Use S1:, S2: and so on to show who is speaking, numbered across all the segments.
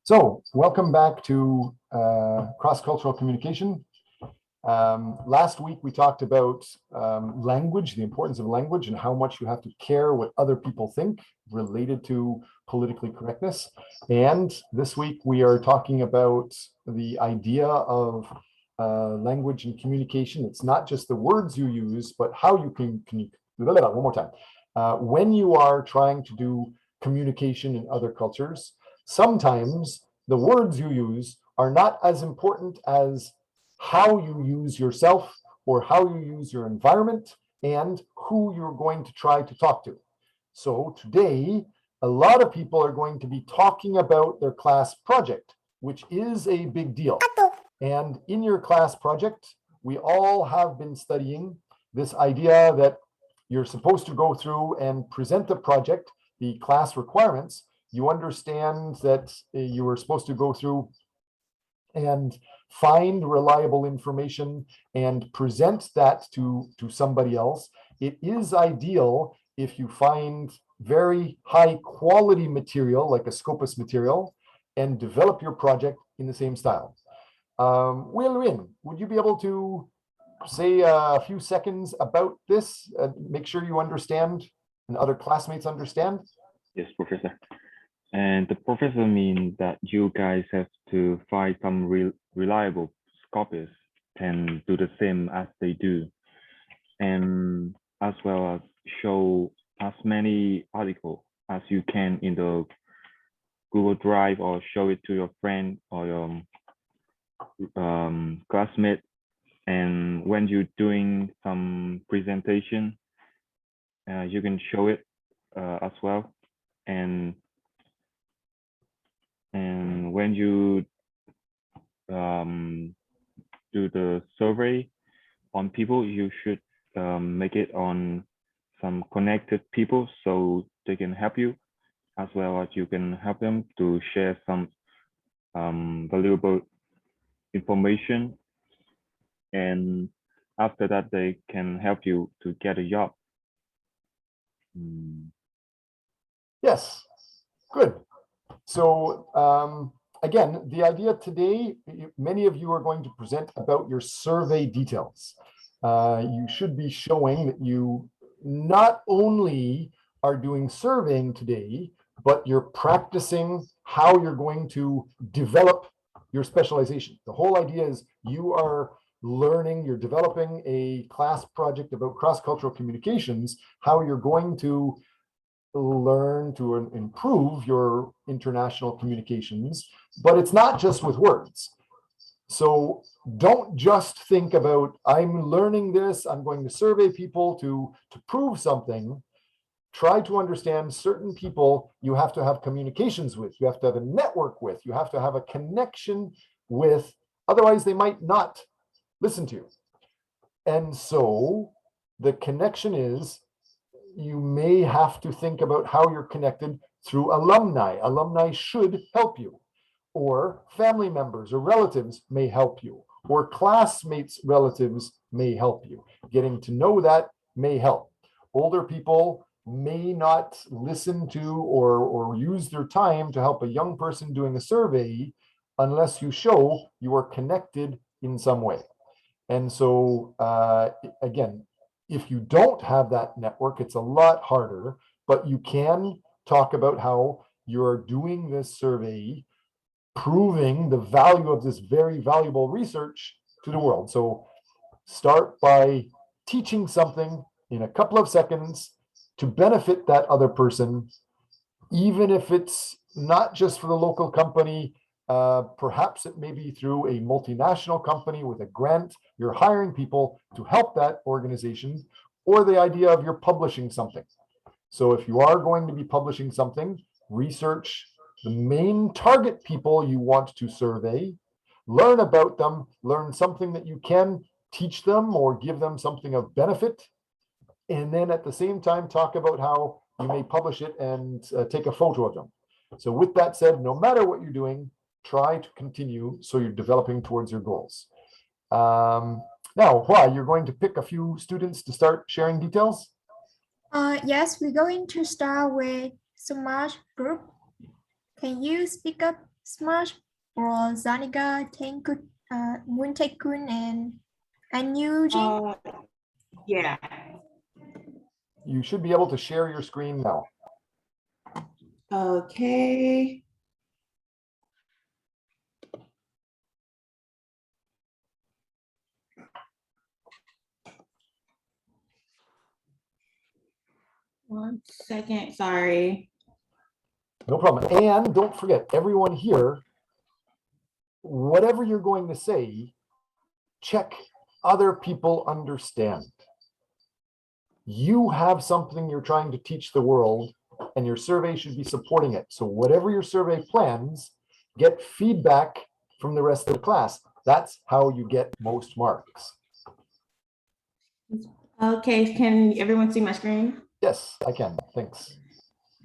S1: So welcome back to cross-cultural communication. Last week we talked about language, the importance of language and how much you have to care what other people think related to politically correctness. And this week we are talking about the idea of language and communication. It's not just the words you use, but how you can one more time. When you are trying to do communication in other cultures, sometimes the words you use are not as important as how you use yourself or how you use your environment and who you're going to try to talk to. So today, a lot of people are going to be talking about their class project, which is a big deal. And in your class project, we all have been studying this idea that you're supposed to go through and present the project, the class requirements. You understand that you were supposed to go through and find reliable information and present that to somebody else. It is ideal if you find very high quality material, like a Scopus material, and develop your project in the same style. Wei-Lin, would you be able to say a few seconds about this? Make sure you understand and other classmates understand.
S2: Yes, Professor. And the professor means that you guys have to find some reliable copies and do the same as they do, and as well as show as many articles as you can in the Google Drive, or show it to your friend or your classmate. And when you're doing some presentation, you can show it as well. And when you do the survey on people, you should make it on some connected people so they can help you, as well as you can help them to share some valuable information. And after that, they can help you to get a job.
S1: Yes, good. So again, the idea today, many of you are going to present about your survey details. You should be showing that you not only are doing surveying today, but you're practicing how you're going to develop your specialization. The whole idea is you are learning, you're developing a class project about cross-cultural communications, how you're going to learn to improve your international communications, but it's not just with words. So don't just think about, I'm learning this, I'm going to survey people to prove something. Try to understand certain people you have to have communications with, you have to have a network with, you have to have a connection with, otherwise they might not listen to you. And so the connection is, you may have to think about how you're connected through alumni. Alumni should help you, or family members or relatives may help you, or classmates' relatives may help you. Getting to know that may help. Older people may not listen to or use their time to help a young person doing a survey unless you show you are connected in some way. And so again, if you don't have that network, it's a lot harder, but you can talk about how you're doing this survey, proving the value of this very valuable research to the world. So start by teaching something in a couple of seconds to benefit that other person, even if it's not just for the local company. Perhaps it may be through a multinational company with a grant. You're hiring people to help that organization, or the idea of you're publishing something. So if you are going to be publishing something, research the main target people you want to survey, learn about them, learn something that you can teach them or give them something of benefit, and then at the same time talk about how you may publish it and take a photo of them. So with that said, no matter what you're doing, try to continue so you're developing towards your goals. Now, Hua, you're going to pick a few students to start sharing details?
S3: Yes, we're going to start with Sumaj Group. Can you speak up Smash Bros. Zaniga, Tenku, Muntekun, and Eugene.
S4: Yeah.
S1: You should be able to share your screen now.
S4: Okay. One second, sorry.
S1: No problem. And don't forget, everyone here, whatever you're going to say, check other people understand. You have something you're trying to teach the world, and your survey should be supporting it. So whatever your survey plans, get feedback from the rest of the class. That's how you get most marks.
S4: Okay, can everyone see my screen?
S1: Yes, I can. Thanks.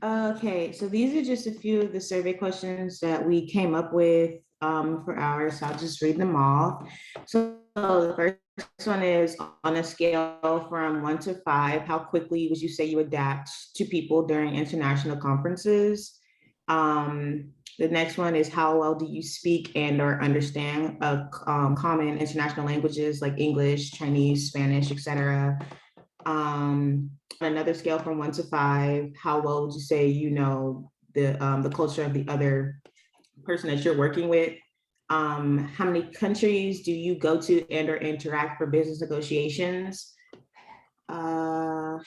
S4: Okay, so these are just a few of the survey questions that we came up with for ours. So I'll just read them all. So the first one is, on a scale from 1 to 5, how quickly would you say you adapt to people during international conferences? The next one is, how well do you speak and or understand common international languages like English, Chinese, Spanish, etc.? On another scale from 1 to 5, how well would you say you know the culture of the other person that you're working with? How many countries do you go to and or interact for business negotiations? How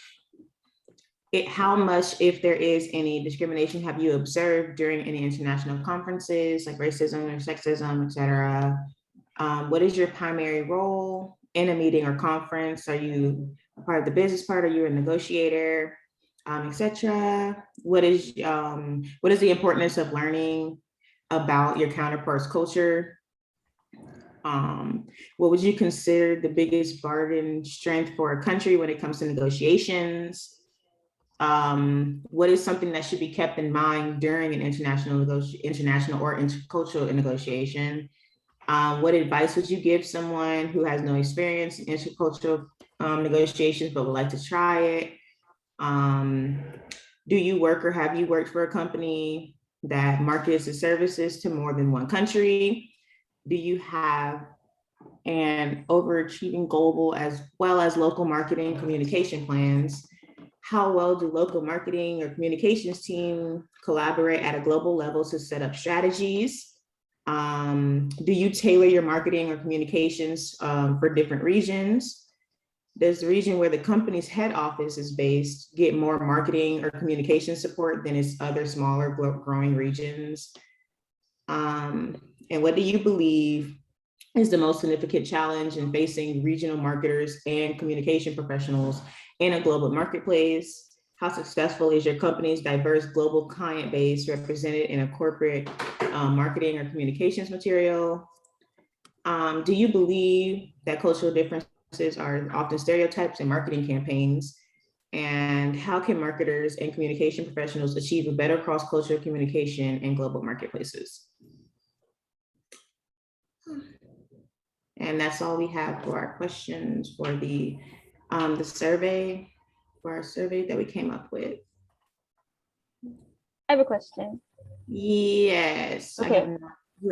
S4: much, if there is any discrimination, have you observed during any international conferences like racism or sexism, etc.? What is your primary role in a meeting or conference? Are you part of the business part? Are you a negotiator, etc.? What is the importance of learning about your counterpart's culture? What would you consider the biggest bargain strength for a country when it comes to negotiations? What is something that should be kept in mind during an international or intercultural negotiation? What advice would you give someone who has no experience in intercultural negotiations but would like to try it? Do you work or have you worked for a company that markets its services to more than one country? Do you have an overachieving global as well as local marketing communication plans? How well do local marketing or communications team collaborate at a global level to set up strategies? Do you tailor your marketing or communications for different regions? Does the region where the company's head office is based get more marketing or communication support than its other smaller growing regions? And what do you believe is the most significant challenge in facing regional marketers and communication professionals in a global marketplace? How successful is your company's diverse global client base represented in a corporate marketing or communications material? Do you believe that cultural differences are often stereotypes in marketing campaigns? And how can marketers and communication professionals achieve a better cross-cultural communication in global marketplaces? And that's all we have for our questions for the survey, for our survey that we came up with.
S5: I have a question.
S4: Yes.
S5: Okay.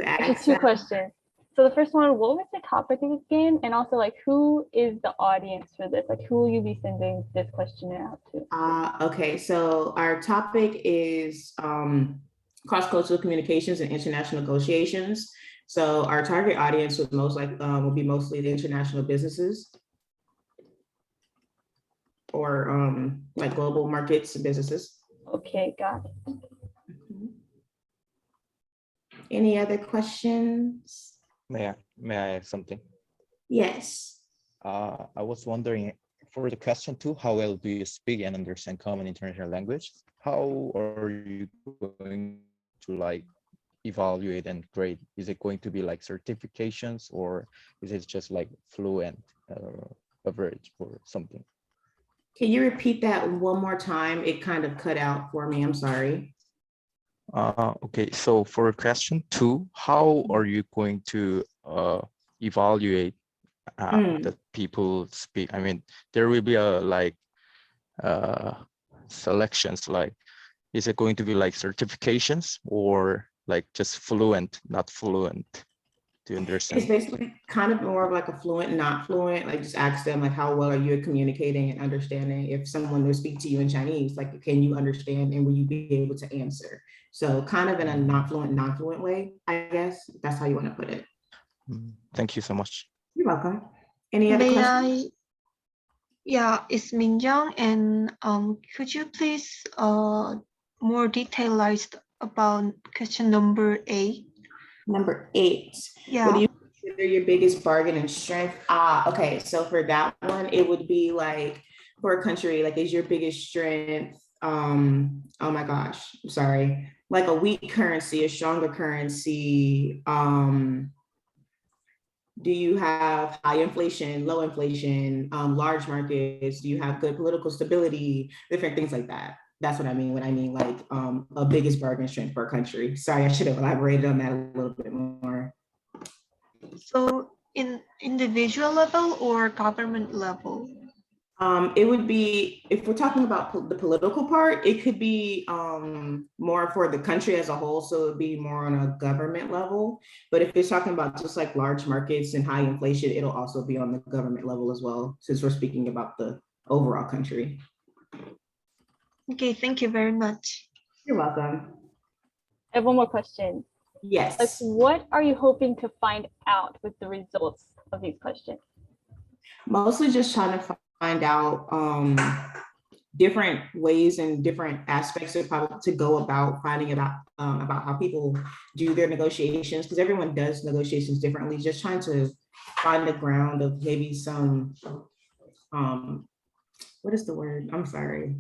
S5: Actually, two
S4: that?
S5: questions. So the first one, what was the topic again? And also, like, who is the audience for this? Like, who will you be sending this questionnaire out to?
S4: Okay, so our topic is cross-cultural communications and international negotiations. So our target audience would will be mostly the international businesses or like global markets and businesses.
S5: Okay, got it.
S4: Any other questions?
S6: May I add something?
S4: Yes.
S6: I was wondering, for the question 2, how well do you speak and understand common international language? How are you going to like evaluate and grade? Is it going to be like certifications, or is it just like fluent average or something?
S4: Can you repeat that one more time? It kind of cut out for me. I'm sorry.
S6: Okay, so for question 2, how are you going to evaluate that people speak? I mean, there will be a like selections, like, is it going to be like certifications, or like just fluent, not fluent? Do you
S4: It's
S6: understand?
S4: basically kind of more of like a fluent, not fluent. Like just ask them like, how well are you at communicating and understanding? If someone will speak to you in Chinese, like, can you understand and will you be able to answer? So kind of in a not fluent, non-fluent way, I guess. That's how you want to put it.
S6: Thank you so much.
S4: You're welcome. Any other
S7: May
S4: questions?
S7: I? Yeah, it's Minyoung, and could you please more detailized about question number 8?
S4: Number 8.
S7: Yeah.
S4: What do you consider your biggest bargain and strength? Okay. So for that one, it would be like for a country, like is your biggest strength, oh my gosh, I'm sorry, like a weak currency, a stronger currency, do you have high inflation, low inflation, large markets? Do you have good political stability? Different things like that. That's what I mean when I mean like a biggest bargain strength for a country. Sorry, I should have elaborated on that a little bit more.
S7: So in individual level or government level?
S4: It would be, if we're talking about the political part, it could be more for the country as a whole. So it would be more on a government level. But if it's talking about just like large markets and high inflation, it'll also be on the government level as well, since we're speaking about the overall country.
S7: Okay, thank you very much.
S4: You're welcome.
S5: I have one more question.
S4: Yes.
S5: Like, what are you hoping to find out with the results of these questions?
S4: Mostly just trying to find out different ways and different aspects of how to go about finding about how people do their negotiations, because everyone does negotiations differently. Just trying to find the ground of maybe some what is the word? I'm sorry.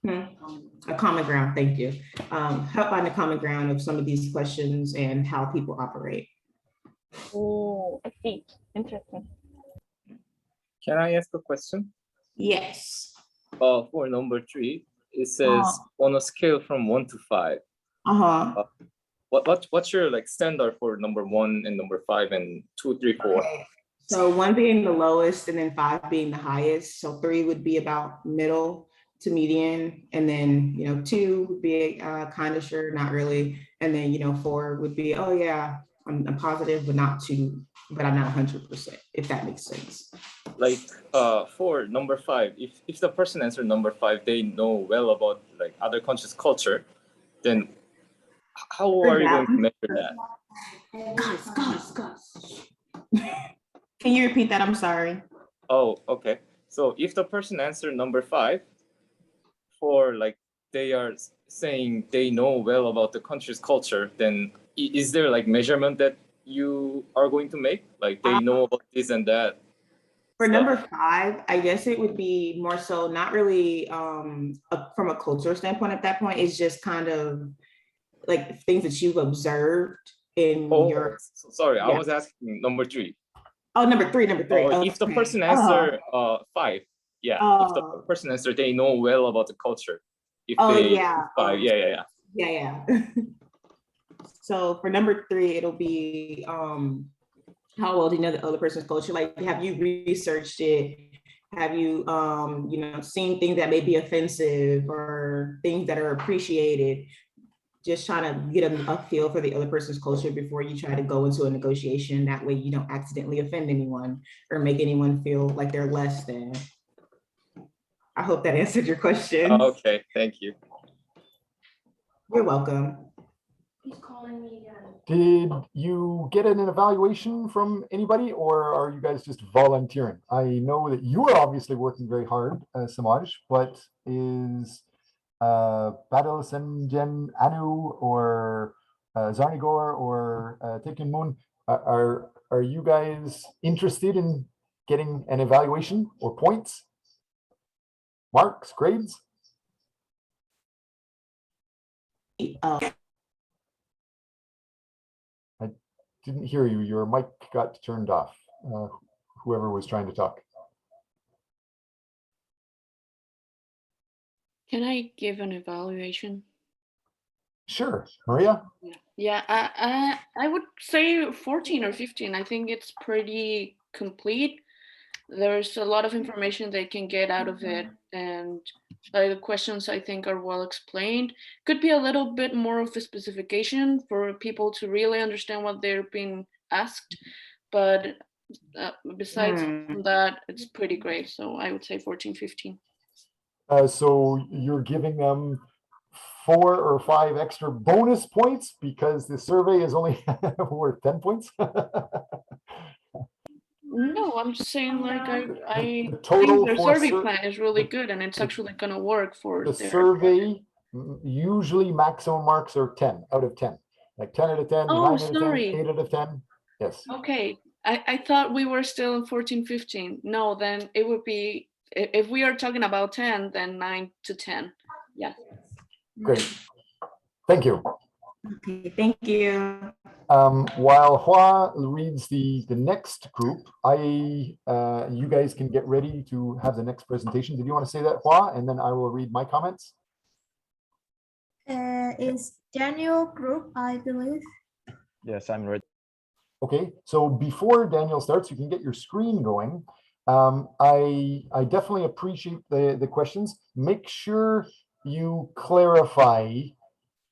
S4: A common ground. Thank you. Help find the common ground of some of these questions and how people operate.
S5: Oh, I see. Interesting.
S8: Can I ask a question?
S4: Yes.
S8: For number 3, it says on a scale from 1 to 5. What's your like standard for number 1 and number 5 and 2, 3, 4?
S4: Okay. So 1 being the lowest and then 5 being the highest. So 3 would be about middle to median, and then 2 would be kind of sure, not really, and then 4 would be, oh yeah, I'm positive, but not too, but I'm not 100%, if that makes sense.
S8: Like for number 5, if the person answered number 5, they know well about like other countries' culture, then how are you going to measure that?
S4: Gus. Can you repeat that? I'm sorry.
S8: Oh, okay. So if the person answered number 5, for like they are saying they know well about the country's culture, then is there like measurement that you are going to make? Like they know about this and that?
S4: For number 5, I guess it would be more so not really from a cultural standpoint at that point. It's just kind of like things that you've observed in your.
S8: Sorry,
S4: Yeah.
S8: I was asking number 3.
S4: Oh, number 3.
S8: Oh, if the person answer 5, yeah. If the person answer, they know well about the culture. If they 5, yeah.
S4: So for number 3, it'll be how well do you know the other person's culture? Like, have you researched it? Have you seen things that may be offensive or things that are appreciated? Just trying to get a feel for the other person's culture before you try to go into a negotiation. That way you don't accidentally offend anyone or make anyone feel like they're less than. I hope that answered your question.
S8: Okay, thank you.
S4: You're welcome.
S3: He's calling me again.
S1: Did you get an evaluation from anybody, or are you guys just volunteering? I know that you are obviously working very hard, Samaj, but is Badal Senjen Anu or Zarnigor or Tekin Moon, are you guys interested in getting an evaluation or points, marks, grades? I didn't hear you. Your mic got turned off. Whoever was trying to talk.
S9: Can I give an evaluation?
S1: Sure, Maria.
S9: Yeah, I would say 14 or 15. I think it's pretty complete. there's a lot of information they can get out of it, and the questions I think are well explained. Could be a little bit more of a specification for people to really understand what they're being asked, but besides
S4: Hmm.
S9: that, it's pretty great. So I would say 14, 15.
S1: So you're giving them 4 or 5 extra bonus points because the survey is only worth 10 points.
S9: No, I'm just saying like I
S1: The
S9: think
S1: total
S9: their
S1: for
S9: survey plan is really good, and it's
S1: the-
S9: actually gonna work for
S1: the
S9: their.
S1: survey, usually maximum marks are 10 out of 10. Like 10 out of 10,
S9: Oh,
S1: 9 out of 10,
S9: sorry.
S1: 8 out of 10. Yes.
S9: Okay, I thought we were still in 14, 15. No, then it would be, if we are talking about 10, then 9 to 10. Yeah.
S1: Great. Thank you.
S4: Okay, thank you.
S1: While Hua reads the next group, you guys can get ready to have the next presentation. Did you want to say that, Hua? And then I will read my comments.
S3: It's Daniel group, I believe.
S6: Yes, I'm ready.
S1: Okay, so before Daniel starts, you can get your screen going. I definitely appreciate the questions. Make sure you clarify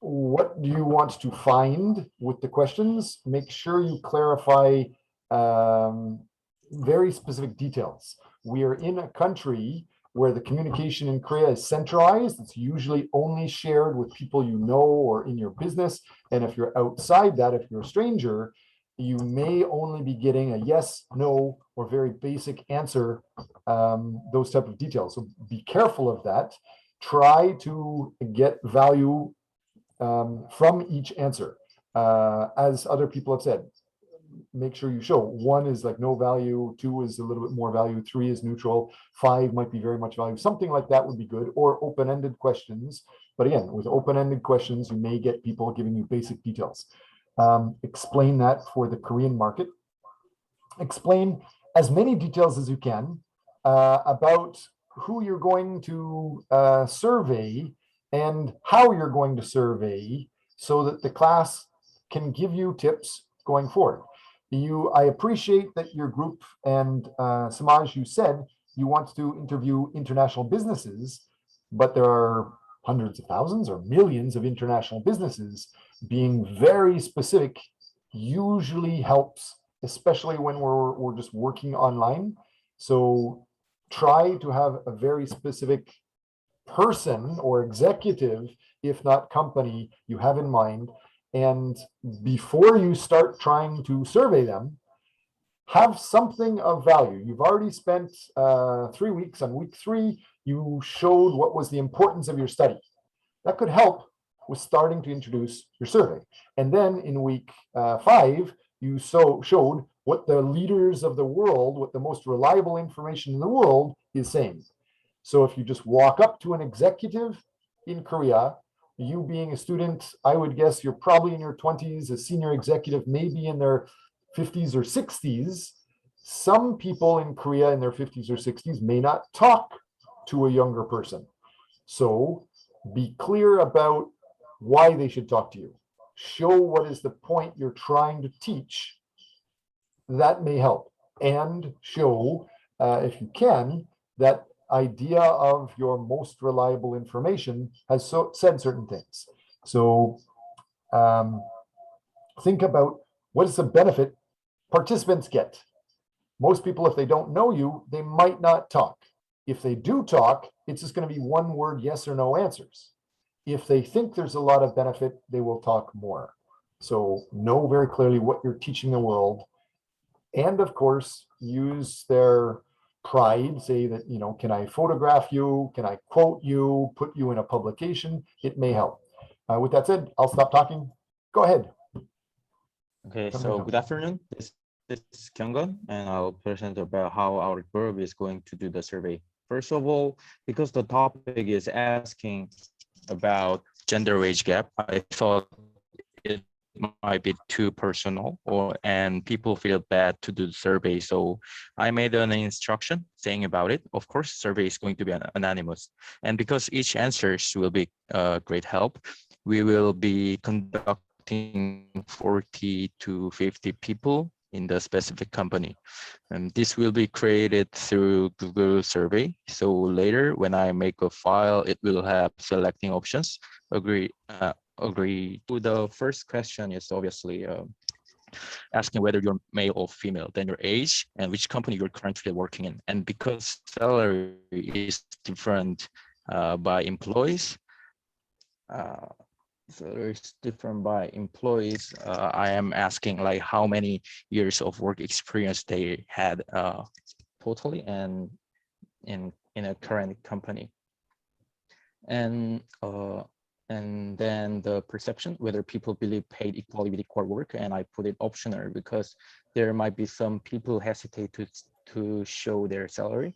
S1: what do you want to find with the questions. Make sure you clarify very specific details. We are in a country where the communication in Korea is centralized. It's usually only shared with people you know or in your business. And if you're outside that, if you're a stranger, you may only be getting a yes, no, or very basic answer, those type of details. So be careful of that. Try to get value from each answer. As other people have said, make sure you show 1 is like no value, 2 is a little bit more value, 3 is neutral, 5 might be very much value. Something like that would be good, or open-ended questions. But again, with open-ended questions, you may get people giving you basic details. Explain that for the Korean market. Explain as many details as you can about who you're going to survey and how you're going to survey so that the class can give you tips going forward. I appreciate that your group and Samaj, you said you want to interview international businesses, but there are hundreds of thousands or millions of international businesses. Being very specific usually helps, especially when we're just working online. So try to have a very specific person or executive, if not company, you have in mind. And before you start trying to survey them, have something of value. You've already spent 3 weeks. On week 3, you showed what was the importance of your study. That could help with starting to introduce your survey. And then in week 5, you showed what the leaders of the world, what the most reliable information in the world is saying. So if you just walk up to an executive in Korea, you being a student, I would guess you're probably in your 20s, a senior executive, maybe in their 50s or 60s. Some people in Korea in their 50s or 60s may not talk to a younger person. So be clear about why they should talk to you. Show what is the point you're trying to teach. That may help. And show, if you can, that idea of your most reliable information has said certain things. So think about what is the benefit participants get. Most people, if they don't know you, they might not talk. If they do talk, it's just going to be one word yes or no answers. If they think there's a lot of benefit, they will talk more. So know very clearly what you're teaching the world. And of course, use their pride, say that, can I photograph you? Can I quote you, put you in a publication? It may help. With that said, I'll stop talking. Go ahead.
S6: Okay, so good afternoon. This is Kyunggun, and I'll present about how our group is going to do the survey. First of all, because the topic is asking about gender wage gap, I thought it might be too personal and people feel bad to do the survey. So I made an instruction saying about it. Of course, survey is going to be anonymous. And because each answers will be great help, we will be conducting 40 to 50 people in the specific company. And this will be created through Google Survey. So later when I make a file, it will have selecting options. Agree. So the first question is obviously asking whether you're male or female, then your age and which company you're currently working in. And because salary is different by employees, I am asking like how many years of work experience they had totally and in a current company. And then the perception, whether people believe paid equally with equal work, and I put it optional because there might be some people hesitate to show their salary.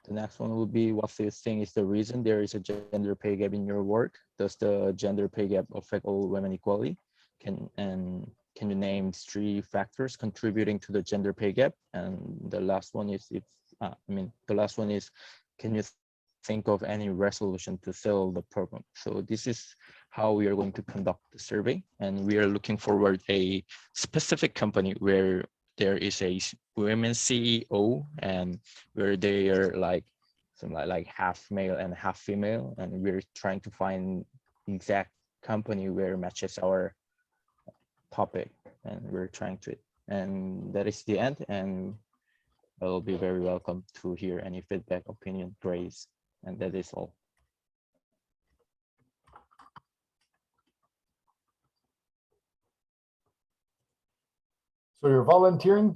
S6: The next one would be, what do you think is the reason there is a gender pay gap in your work? Does the gender pay gap affect all women equally? Can you name 3 factors contributing to the gender pay gap? And the last one is can you think of any resolution to solve the problem? So this is how we are going to conduct the survey, and we are looking forward a specific company where there is a women CEO and where they are like half male and half female, and we're trying to find exact company where matches our topic, and we're trying to, and that is the end. And I'll be very welcome to hear any feedback, opinion, praise, and that is all.
S1: So you're volunteering?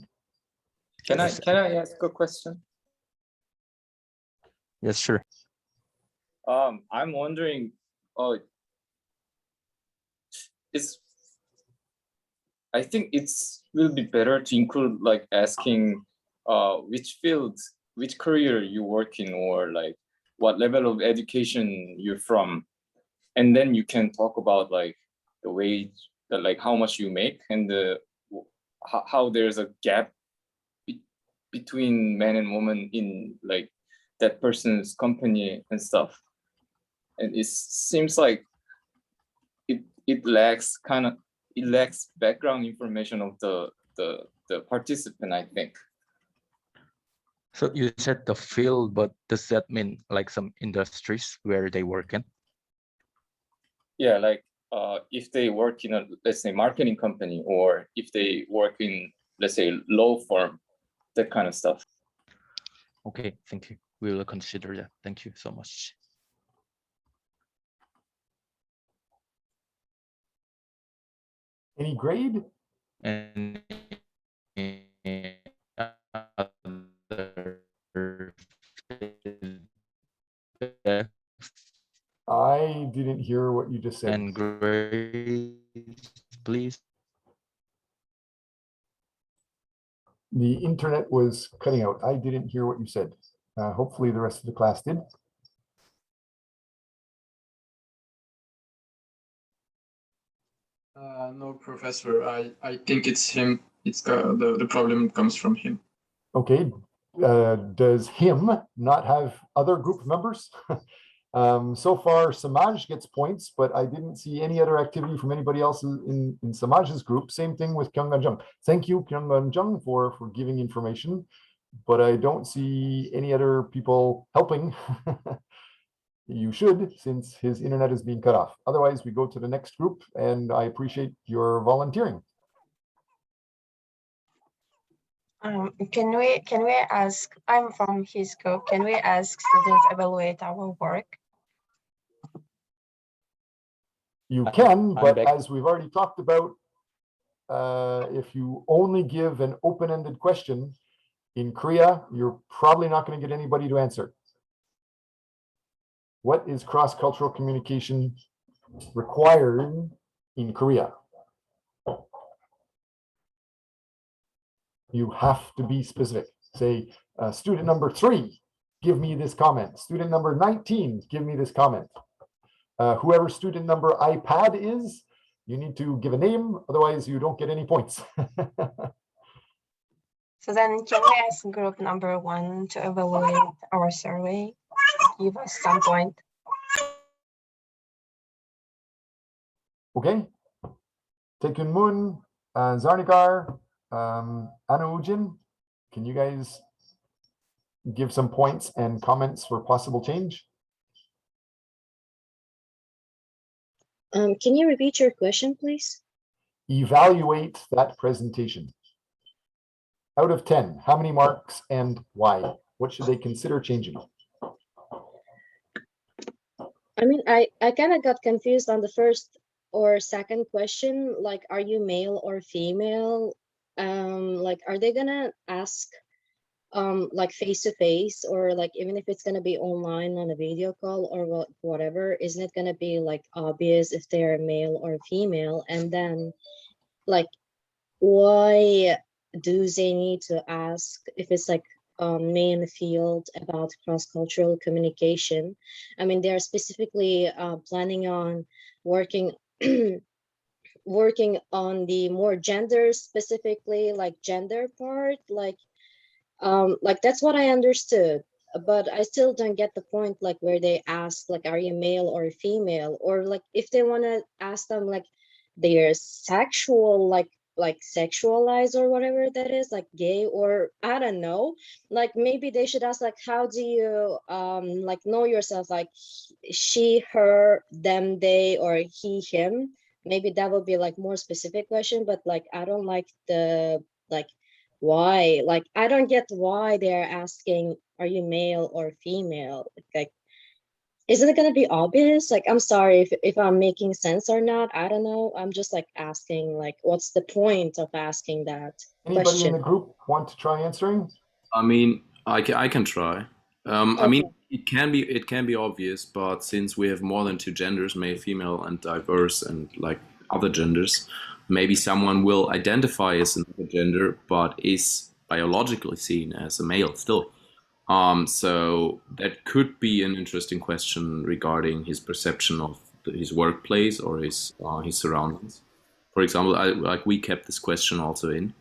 S8: Can I ask a question?
S6: Yes, sure.
S8: I'm wondering, I think will be better to include like asking which field, which career you work in, or like what level of education you're from, and then you can talk about like the wage, like how much you make, and how there's a gap between men and women in like that person's company and stuff. And it seems like it lacks background information of the participant, I think.
S6: So you said the field, but does that mean like some industries where they work in?
S8: Yeah, like if they work in a, let's say, marketing company, or if they work in, let's say, law firm, that kind of stuff.
S6: Okay, thank you. We will consider that. Thank you so much.
S1: Any grade?
S6: And
S1: I didn't hear what you just said.
S6: and grades, please.
S1: The internet was cutting out. I didn't hear what you said. Hopefully the rest of the class did.
S10: No, Professor. I think it's him. It's the problem comes from him.
S1: Okay. Does him not have other group members? So far, Samaj gets points, but I didn't see any other activity from anybody else in Samaj's group. Same thing with Kyunggan Thank you, Kyunggan for giving information, but I don't see any other people helping. You should, since his internet is being cut off. Otherwise, we go to the next group, and I appreciate your volunteering.
S7: Can we ask? I'm from his group. Can we ask students evaluate our work?
S1: You can, but
S6: back.
S1: as we've already talked about, if you only give an open-ended question in Korea, you're probably not going to get anybody to answer. What is cross-cultural communication required in Korea? You have to be specific. Say, student number 3, give me this comment. Student number 19, give me this comment. Whoever student number iPad is, you need to give a name, otherwise you don't get any points.
S7: So then can we ask group number 1 to evaluate our survey? Give us some point.
S1: Okay. Taekun Moon, Zarnikar, Ujin, can you guys give some points and comments for possible change?
S11: Can you repeat your question, please?
S1: Evaluate that presentation. Out of 10, how many marks and why? What should they consider changing?
S11: I mean, I kind of got confused on the first or second question, like, are you male or female? Like, are they gonna ask like face to face, or like even if it's gonna be online on a video call or whatever, isn't it gonna be like obvious if they're male or female? And then like, why do they need to ask if it's like main field about cross-cultural communication? I mean, they're specifically planning on working working on the more gender specifically, like gender part, like that's what I understood, but I still don't get the point, like where they ask like, are you male or female? Or like if they want to ask them like their sexual, like sexualized or whatever that is, like gay, or I don't know, like maybe they should ask like, how do you like know yourself, like she, her, them, they, or he, him? Maybe that would be like more specific question. But like I don't like the like why, like I don't get why they're asking, are you male or female? Like isn't it going to be obvious? Like, I'm sorry if I'm making sense or not, I don't know. I'm just like asking, like, what's the point of asking that
S1: Anybody
S11: question?
S1: in the group want to try answering?
S12: I mean, I can try. I mean, it can be obvious, but since we have more than two genders, male, female, and diverse, and like other genders, maybe someone will identify as another gender, but is biologically seen as a male still. So that could be an interesting question regarding his perception of his workplace or his surroundings. For example, like we kept this question also in.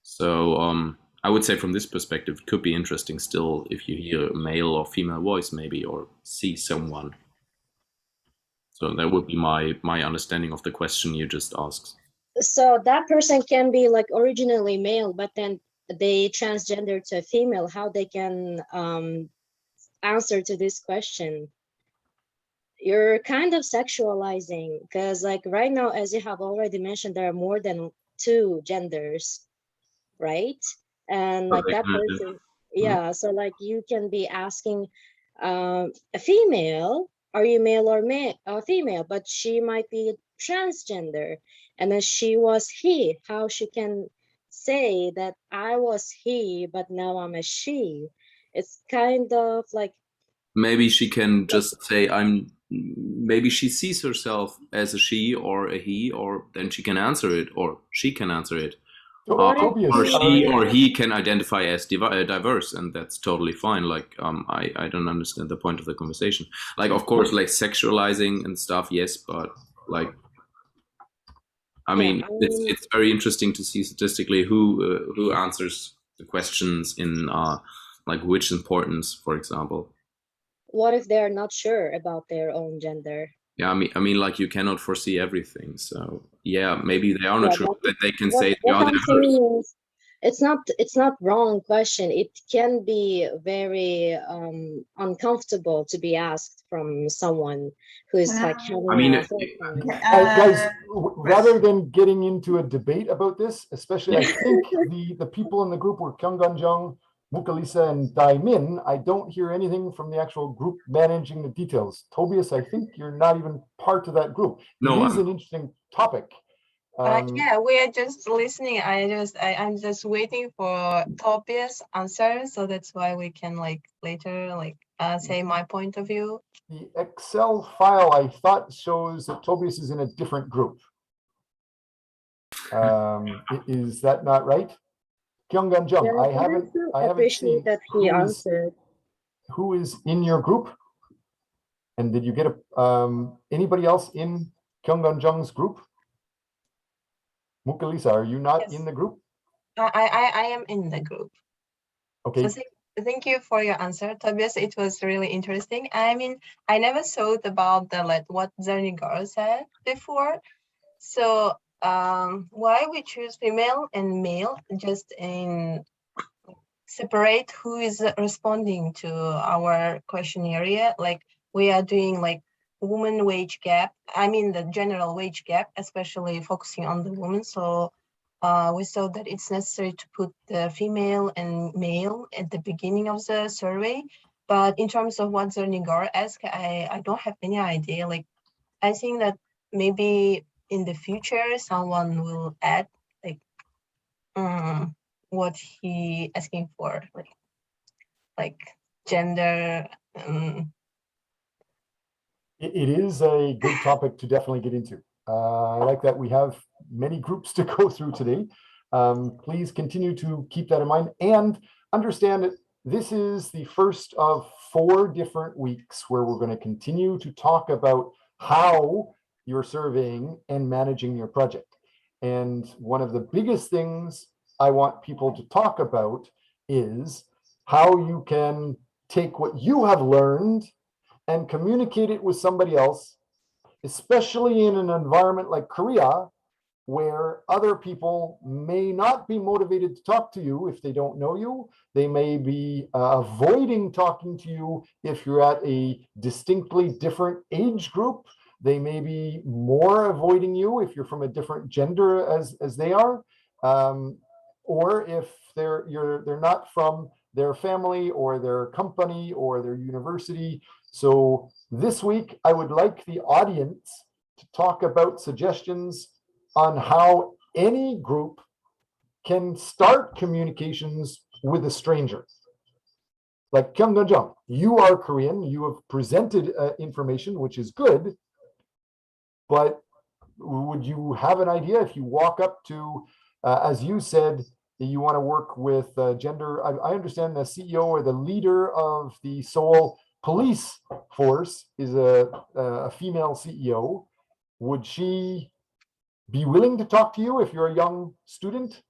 S12: So I would say from this perspective, it could be interesting still if you hear a male or female voice maybe, or see someone. So that would be my understanding of the question you just asked.
S11: So that person can be like originally male, but then they transgender to a female. How they can answer to this question? You're kind of sexualizing, because like right now, as you have already mentioned, there are more than two genders, right? And like that person, yeah, so like you can be asking a female, are you male or female? But she might be transgender, and then she was he. How she can say that I was he but now I'm a she? It's kind of like,
S12: maybe she can just say maybe she sees herself as a she or a he, or then she can answer it, or she can answer it. Or she or he can identify as diverse, and that's totally fine. Like I don't understand the point of the conversation. Like, of course, like sexualizing and stuff, yes, but like I mean, it's very interesting to see statistically who answers the questions in like which importance, for example.
S11: what if they're not sure about their own gender?
S12: Yeah, I mean, like you cannot foresee everything. So yeah, maybe they are not sure that they can say they are diverse.
S11: It's not wrong question. It can be very uncomfortable to be asked from someone who is like having
S12: I mean,
S1: guys, rather than getting into a debate about this, especially I think the people in the group were Kyungganjung, Mukalisa, and Daimin. I don't hear anything from the actual group managing the details. Tobias, I think you're not even part of that group.
S12: No,
S1: it is an interesting topic.
S13: Yeah, we are just listening. I'm just waiting for Tobias' answer, so that's why we can like later like say my point of view.
S1: The Excel file I thought shows that Tobias is in a different group. Is that not right? Kyungganjung, I haven't seen
S11: that he answered.
S1: Who is in your group? And did you get anybody else in Kyungganjung's group? Mukalisa, are you not in the group?
S13: I am in the group.
S1: Okay.
S13: So thank you for your answer, Tobias. It was really interesting. I mean, I never thought about the like what Zerni girl said before. So why we choose female and male just in separate who is responding to our questionnaire. Like we are doing like woman wage gap. I mean the general wage gap, especially focusing on the woman. So we saw that it's necessary to put the female and male at the beginning of the survey. But in terms of what Zernigar asked, I don't have any idea. Like I think that maybe in the future someone will add like what he asking for, like gender.
S1: It is a good topic to definitely get into. I like that we have many groups to go through today. Please continue to keep that in mind and understand that this is the first of 4 different weeks where we're going to continue to talk about how you're surveying and managing your project. And one of the biggest things I want people to talk about is how you can take what you have learned and communicate it with somebody else, especially in an environment like Korea, where other people may not be motivated to talk to you if they don't know you. They may be avoiding talking to you if you're at a distinctly different age group. They may be more avoiding you if you're from a different gender as they are, or if they're not from their family or their company or their university. So this week, I would like the audience to talk about suggestions on how any group can start communications with a stranger. Like Kyung-Jung, you are Korean, you have presented information, which is good, but would you have an idea if you walk up to, as you said, that you want to work with gender, I understand the CEO or the leader of the Seoul police force is a female CEO. Would she be willing to talk to you if you're a young student?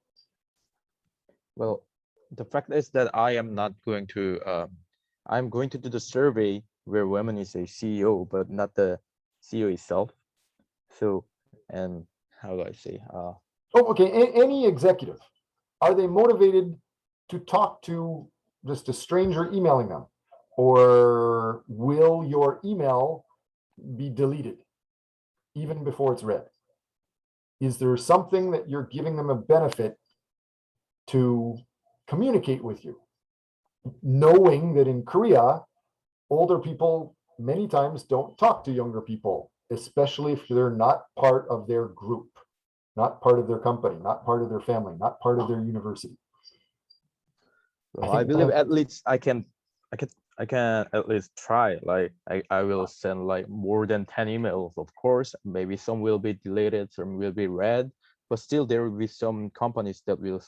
S6: Well, the fact is that I am not going to, I'm going to do the survey where women is a CEO, but not the CEO itself. So, and how do I say?
S1: Oh, okay. Any executive, are they motivated to talk to just a stranger emailing them? Or will your email be deleted even before it's read? Is there something that you're giving them a benefit to communicate with you? Knowing that in Korea, older people many times don't talk to younger people, especially if they're not part of their group, not part of their company, not part of their family, not part of their university.
S6: Well, I believe at least I can at least try. Like I will send like more than 10 emails, of course. Maybe some will be deleted, some will be read, but still there will be some companies that will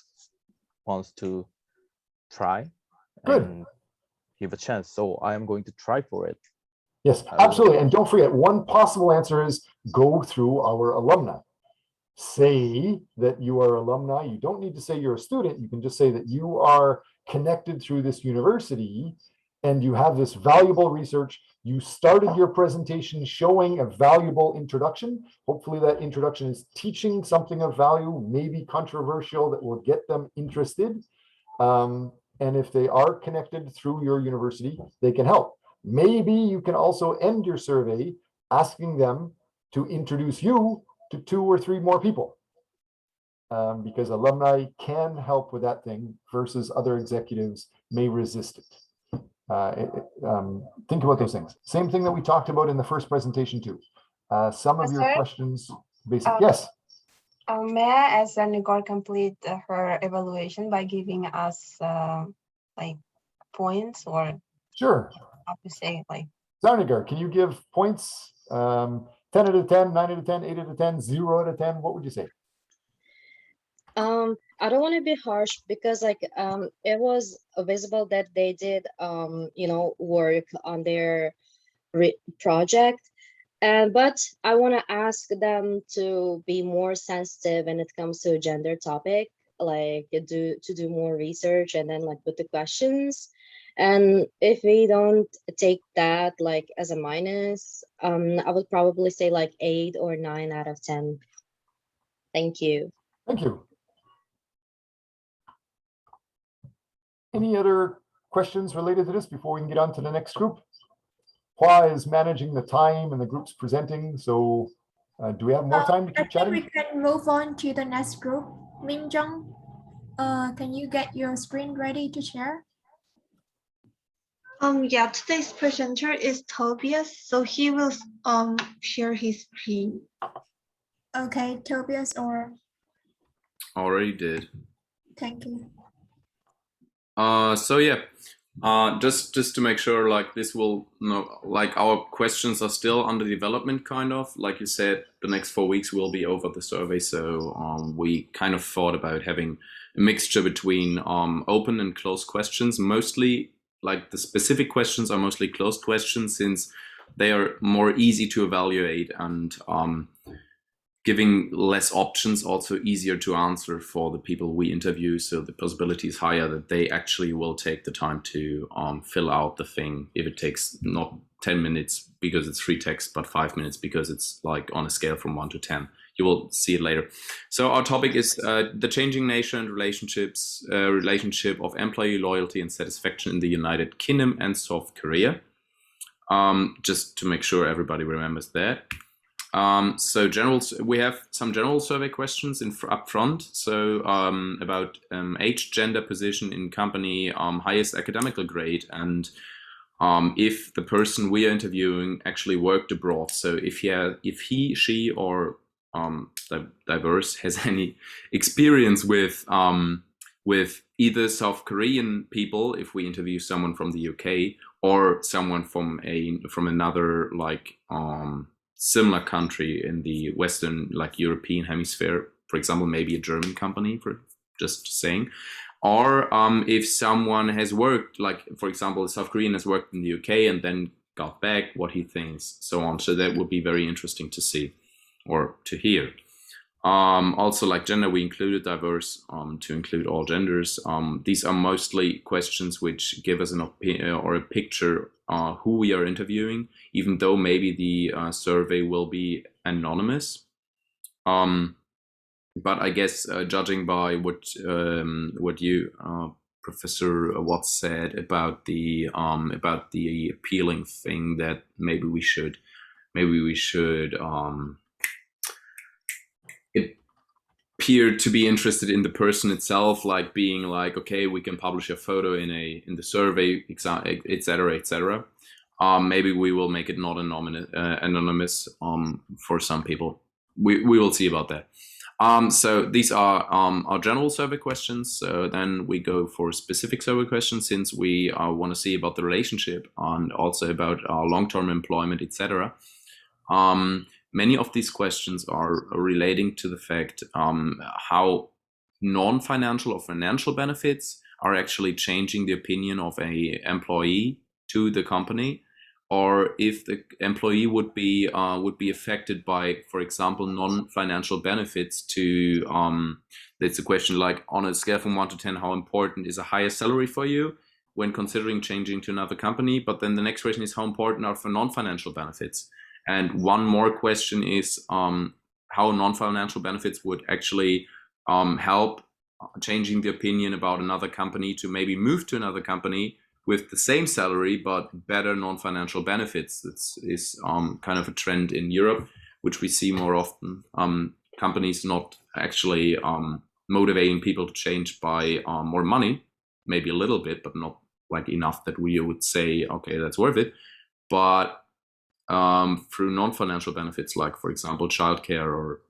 S6: wants to try and give a chance. So I am going to try for it.
S1: Yes, absolutely. And don't forget, one possible answer is go through our alumni. Say that you are alumni. You don't need to say you're a student. You can just say that you are connected through this university and you have this valuable research. You started your presentation showing a valuable introduction. Hopefully that introduction is teaching something of value, maybe controversial, that will get them interested. And if they are connected through your university, they can help. Maybe you can also end your survey asking them to introduce you to 2 or 3 more people, because alumni can help with that thing versus other executives may resist it. Think about those things. Same thing that we talked about in the first presentation too. Some of your questions, basic. Yes.
S13: May I ask Zernigar complete her evaluation by giving us like points or?
S1: Sure.
S13: How to say like?
S1: Zernigar, can you give points? 10 out of 10, 9 out of 10, 8 out of 10, 0 out of 10. What would you say?
S11: I don't want to be harsh because like it was visible that they did work on their project, but I want to ask them to be more sensitive when it comes to gender topic, like to do more research and then like put the questions. And if we don't take that like as a minus, I would probably say like 8 or 9 out of 10. Thank you.
S1: Thank you. Any other questions related to this before we can get on to the next group? Hua is managing the time and the group's presenting, so do we have more time to
S3: I
S1: keep
S3: think we
S1: chatting?
S3: can move on to the next group. Minjung, can you get your screen ready to share?
S7: Yeah, today's presenter is Tobias, so he will share his screen.
S3: Okay, Tobias, or
S12: Already did.
S3: thank you.
S12: So yeah, just to make sure, like this will like our questions are still under development, kind of. Like you said, the next 4 weeks will be over the survey, so we kind of thought about having a mixture between open and closed questions. Mostly, like the specific questions are mostly closed questions since they are more easy to evaluate and giving less options, also easier to answer for the people we interview. So the possibility is higher that they actually will take the time to fill out the thing. If it takes not 10 minutes because it's free text, but 5 minutes because it's like on a scale from 1 to 10. You will see it later. So our topic is the changing nature and relationship of employee loyalty and satisfaction in the United Kingdom and South Korea. Just to make sure everybody remembers that. So we have some general survey questions up front. So about age, gender, position in company, highest academical grade, and if the person we are interviewing actually worked abroad. So if he, she, or diverse has any experience with either South Korean people, if we interview someone from the UK, or someone from another like similar country in the Western, like European hemisphere, for example, maybe a German company, for just saying, or if someone has worked, like for example, a South Korean has worked in the UK and then got back, what he thinks, so on. So that would be very interesting to see or to hear. Also, like gender, we included diverse to include all genders. These are mostly questions which give us an opinion or a picture who we are interviewing, even though maybe the survey will be anonymous. But I guess judging by what you, Professor Watts, said about the appealing thing, that maybe we should appear to be interested in the person itself, like being like, okay, we can publish a photo in the survey, etc., etc. Maybe we will make it not anonymous for some people. We will see about that. So these are our general survey questions. So then we go for specific survey questions, since we want to see about the relationship and also about long-term employment, etc. Many of these questions are relating to the fact how non-financial or financial benefits are actually changing the opinion of an employee to the company, or if the employee would be affected by, for example, non-financial benefits. It's a question like, on a scale from 1 to 10, how important is a higher salary for you when considering changing to another company? But then the next question is, how important are for non-financial benefits? And one more question is how non-financial benefits would actually help changing the opinion about another company to maybe move to another company with the same salary but better non-financial benefits. This is kind of a trend in Europe, which we see more often. Companies not actually motivating people to change by more money, maybe a little bit, but not like enough that we would say, okay, that's worth it. But through non-financial benefits, like for example, childcare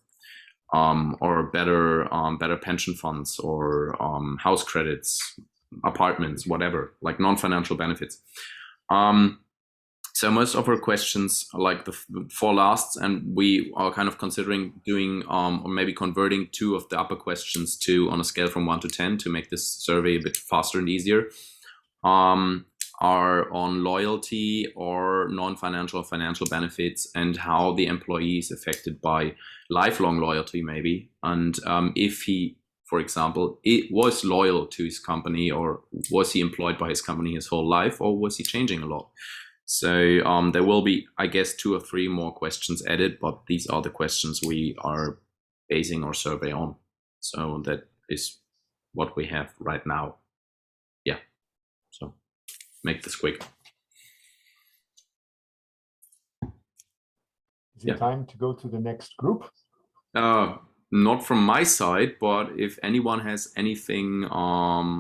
S12: or better pension funds or house credits, apartments, whatever, like non-financial benefits. So most of our questions are like the 4 lasts, and we are kind of considering doing or maybe converting 2 of the upper questions to on a scale from 1 to 10 to make this survey a bit faster and easier. Are on loyalty or non-financial financial benefits, and how the employee is affected by lifelong loyalty maybe. And if he, for example, it was loyal to his company, or was he employed by his company his whole life, or was he changing a lot? So there will be, I guess, 2 or 3 more questions added, but these are the questions we are basing our survey on. So that is what we have right now. Yeah, so make this quick.
S1: Is it time to go to the next group?
S12: Not from my side, but if anyone has anything,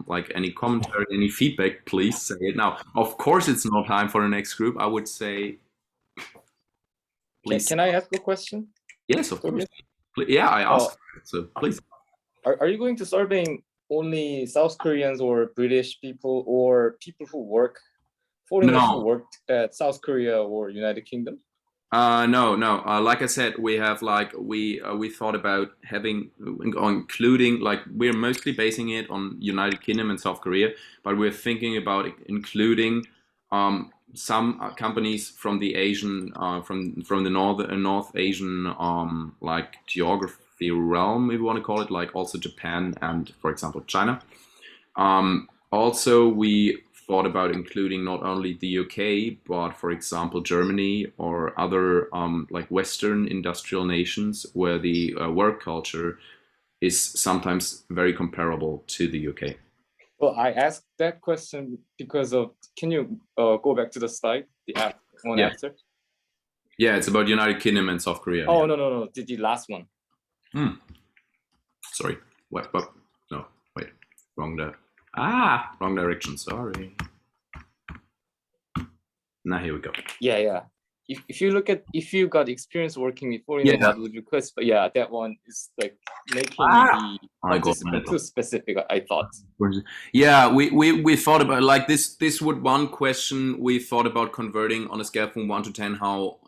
S12: like any commentary, any feedback, please say it now. Of course, it's not time for the next group. I would say, please.
S8: Can I ask a question?
S12: Yes, of course. Yeah, I asked, so please.
S8: Are you going to surveying only South Koreans or British people or people who work, foreigners who worked at South Korea or United Kingdom?
S12: No. Like I said, we have we thought about including, like, we're mostly basing it on United Kingdom and South Korea, but we're thinking about including some companies from the Asian, from the North Asian like geography realm, if you want to call it, like also Japan and, for example, China. Also, we thought about including not only the UK, but for example, Germany or other like Western industrial nations where the work culture is sometimes very comparable to the UK.
S8: Well, I asked that question because of, can you go back to the slide, the one after?
S12: Yeah, it's about United Kingdom and South Korea.
S8: Oh, yeah. No, the last one.
S12: Sorry, what? No, wait, wrong direction, sorry. Now here we go.
S8: Yeah. If you look at, if you got experience working with foreign what would request, but yeah, that one is like making the participant too specific, I thought.
S12: Yeah, we thought about, like, this would one question we thought about converting on a scale from 1 to 10, how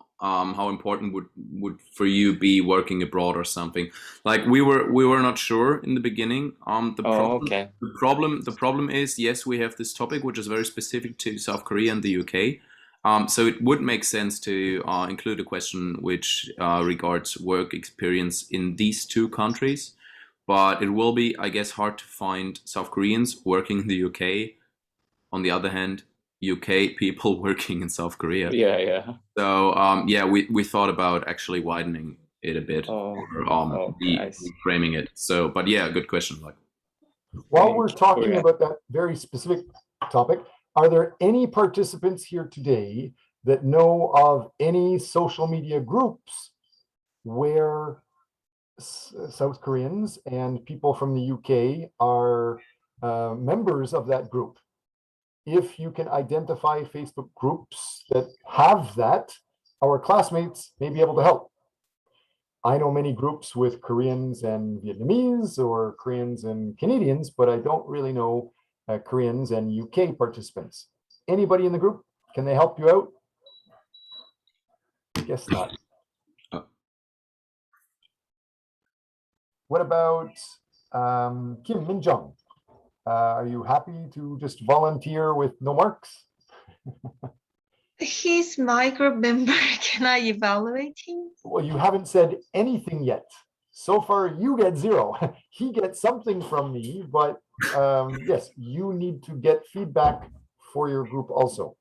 S12: important would for you be working abroad or something. Like, we were not sure in the beginning. The problem is, yes, we have this topic which is very specific to South Korea and the UK. So it would make sense to include a question which regards work experience in these two countries, but it will be, I guess, hard to find South Koreans working in the UK. On the other hand, UK people working in South Korea.
S8: Yeah.
S12: So yeah, we thought about actually widening it a bit, or framing it. So, but yeah, good question. Like,
S1: while we're talking about that very specific topic, are there any participants here today that know of any social media groups where South Koreans and people from the UK are members of that group? If you can identify Facebook groups that have that, our classmates may be able to help. I know many groups with Koreans and Vietnamese or Koreans and Canadians, but I don't really know Koreans and UK participants. Anybody in the group? Can they help you out? Guess not. What about Kim Min-jung? Are you happy to just volunteer with no marks?
S7: He's my group member. Can I evaluate him?
S1: Well, you haven't said anything yet. So far, you get 0. He gets something from me, but yes, you need to get feedback for your group also.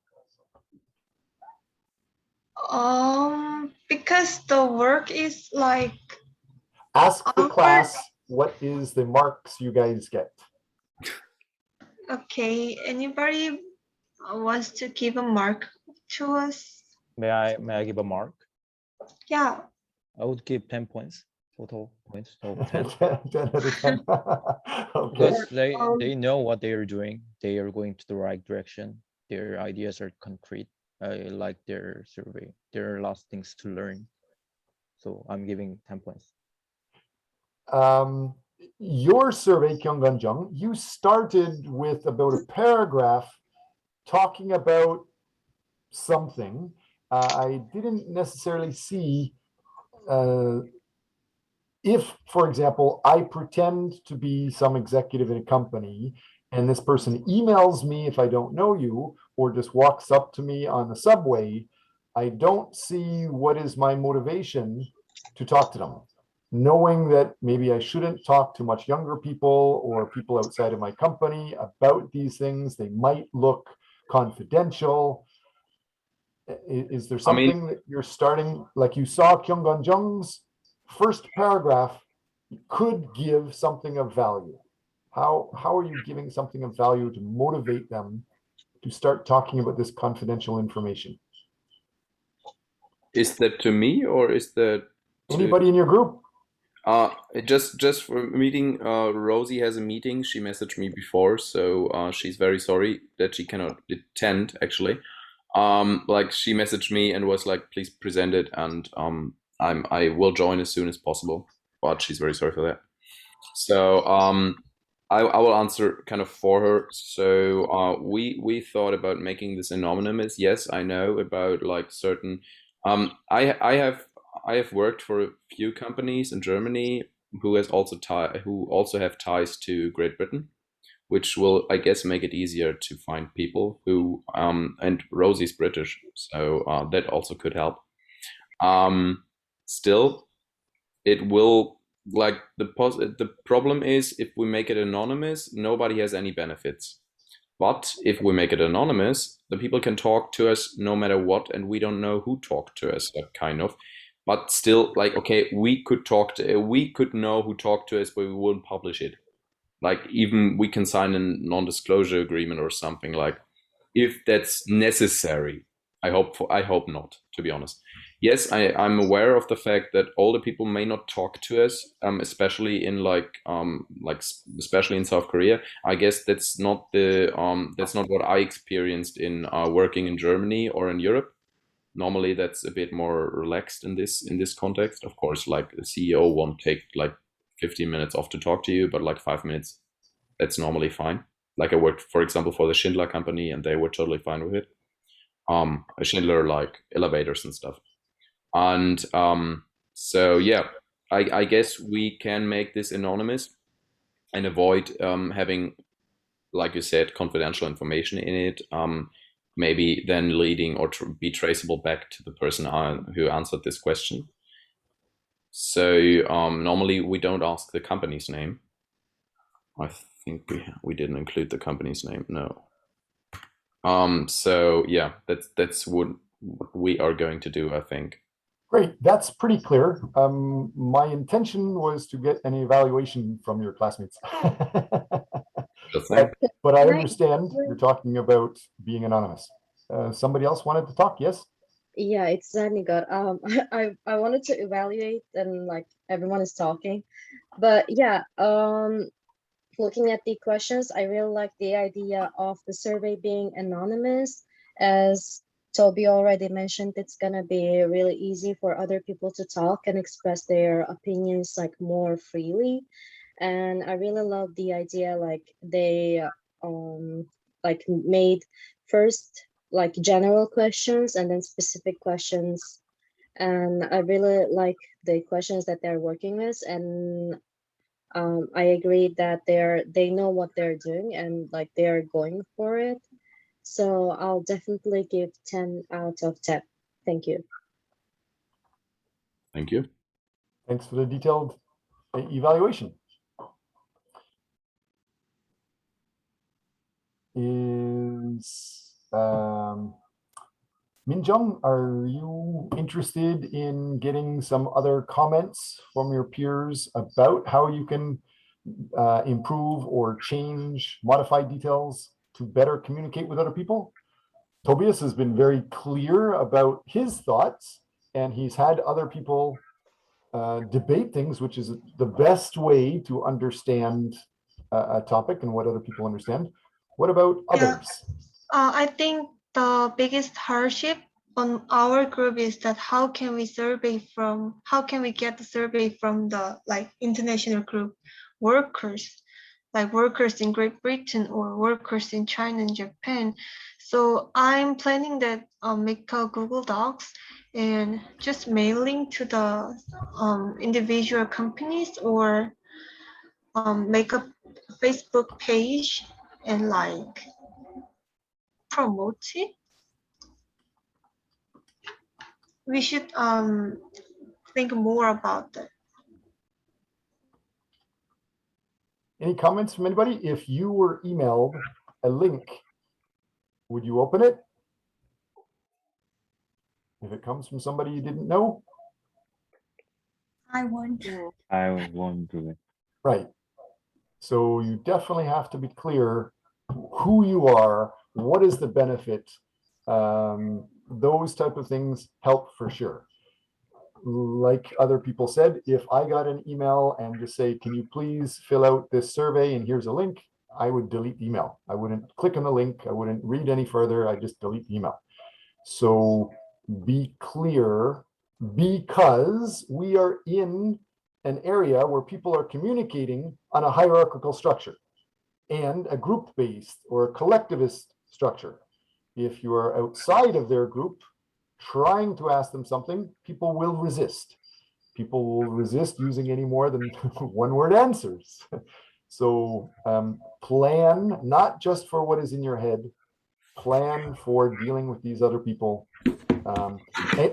S7: Because the work is like...
S1: Ask the class, what is the marks you guys get?
S7: Okay, anybody wants to give a mark to us?
S6: May I give a mark?
S7: Yeah.
S6: I would give 10 points, total points. So 10.
S1: 10 out of 10. Okay.
S6: Because they know what they are doing. They are going to the right direction. Their ideas are concrete. I like their survey. There are lots of things to learn. So I'm giving 10 points.
S1: Your survey, Kyung-gun Jung, you started with about a paragraph talking about something. I didn't necessarily see if, for example, I pretend to be some executive in a company and this person emails me if I don't know you, or just walks up to me on the subway, I don't see what is my motivation to talk to them, knowing that maybe I shouldn't talk to much younger people or people outside of my company about these things. They might look confidential. Is there something that you're starting, like you saw Kyung-gun Jung's first paragraph could give something of value. How are you giving something of value to motivate them to start talking about this confidential information?
S12: Is that to me or is that to
S1: Anybody in your group?
S12: just for meeting, Rosie has a meeting. She messaged me before, so she's very sorry that she cannot attend actually. Like she messaged me and was like, please present it, and I will join as soon as possible, but she's very sorry for that. So I will answer kind of for her. So we thought about making this anonymous. Yes, I know about like certain I have worked for a few companies in Germany who also have ties to Great Britain, which will, I guess, make it easier to find people who and Rosie's British, so that also could help. Still, it will like the problem is if we make it anonymous, nobody has any benefits. But if we make it anonymous, the people can talk to us no matter what, and we don't know who talked to us, that kind of. But still, like, okay, we could know who talked to us, but we wouldn't publish it. Like, even we can sign a non-disclosure agreement or something, like, if that's necessary. I hope not, to be honest. Yes, I'm aware of the fact that older people may not talk to us, especially in especially in South Korea. I guess that's not what I experienced in working in Germany or in Europe. Normally, that's a bit more relaxed in this context. Of course, like the CEO won't take like 15 minutes off to talk to you, but like 5 minutes, that's normally fine. Like I worked, for example, for the Schindler company, and they were totally fine with it. A Schindler like elevators and stuff. And so yeah, I guess we can make this anonymous and avoid having, like you said, confidential information in it. Maybe then leading or be traceable back to the person who answered this question. So normally we don't ask the company's name. I think we didn't include the company's name. No. So yeah, that's what we are going to do, I think.
S1: Great, that's pretty clear. My intention was to get an evaluation from your classmates. But I understand you're talking about being anonymous. Somebody else wanted to talk, yes?
S11: Yeah, it's Zanigot. I wanted to evaluate and like everyone is talking, but yeah, looking at the questions, I really like the idea of the survey being anonymous. As Toby already mentioned, it's gonna be really easy for other people to talk and express their opinions like more freely. And I really love the idea like they like made first like general questions and then specific questions. And I really like the questions that they're working with, and I agree that they know what they're doing and like they're going for it. So I'll definitely give 10 out of 10. Thank you.
S12: Thank you.
S1: Thanks for the detailed evaluation. Is Minjung, are you interested in getting some other comments from your peers about how you can improve or change, modify details to better communicate with other people? Tobias has been very clear about his thoughts, and he's had other people debate things, which is the best way to understand a topic and what other people understand. What about others?
S7: I think the biggest hardship on our group is that how can we get the survey from the like international group workers, like workers in Great Britain or workers in China and Japan. So I'm planning that make a Google Docs and just mailing to the individual companies, or make a Facebook page and like promote it. We should think more about that.
S1: Any comments from anybody? If you were emailed a link, would you open it? If it comes from somebody you didn't know?
S3: I won't.
S2: I won't do it.
S1: Right. So you definitely have to be clear who you are, what is the benefit. Those type of things help for sure. Like other people said, if I got an email and just say, can you please fill out this survey and here's a link, I would delete the email. I wouldn't click on the link. I wouldn't read any further. I just delete the email. So be clear, because we are in an area where people are communicating on a hierarchical structure and a group-based or a collectivist structure. If you are outside of their group trying to ask them something, people will resist. People will resist using any more than one-word answers. So plan not just for what is in your head, plan for dealing with these other people.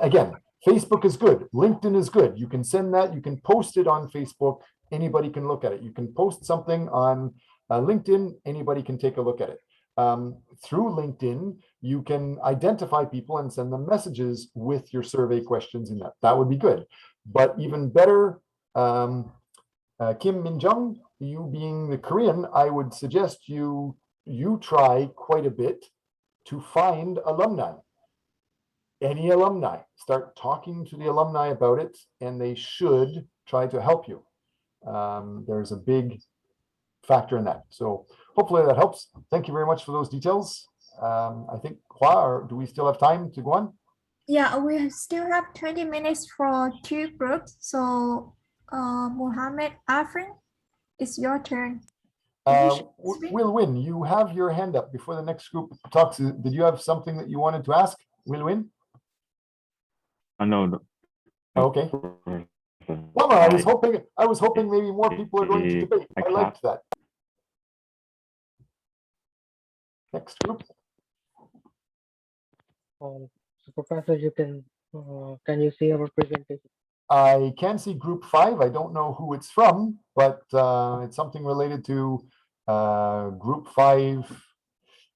S1: Again, Facebook is good. LinkedIn is good. You can send that. You can post it on Facebook. Anybody can look at it. You can post something on LinkedIn. Anybody can take a look at it. Through LinkedIn, you can identify people and send them messages with your survey questions in that. That would be good. But even better, Kim Min-jung, you being the Korean, I would suggest you try quite a bit to find alumni. Any alumni, start talking to the alumni about it, and they should try to help you. There's a big factor in that. So hopefully that helps. Thank you very much for those details. I think, Hua, or do we still have time to go on?
S3: Yeah, we still have 20 minutes for 2 groups. So Mohammed Afrin, it's your turn.
S1: Will Win, you have your hand up before the next group talks. Did you have something that you wanted to ask, Will Win?
S2: No.
S1: Okay. Well, I was hoping maybe more people are going to debate. I liked that. Next group.
S14: So Professor, you can you see our presentation?
S1: I can see group 5. I don't know who it's from, but it's something related to group 5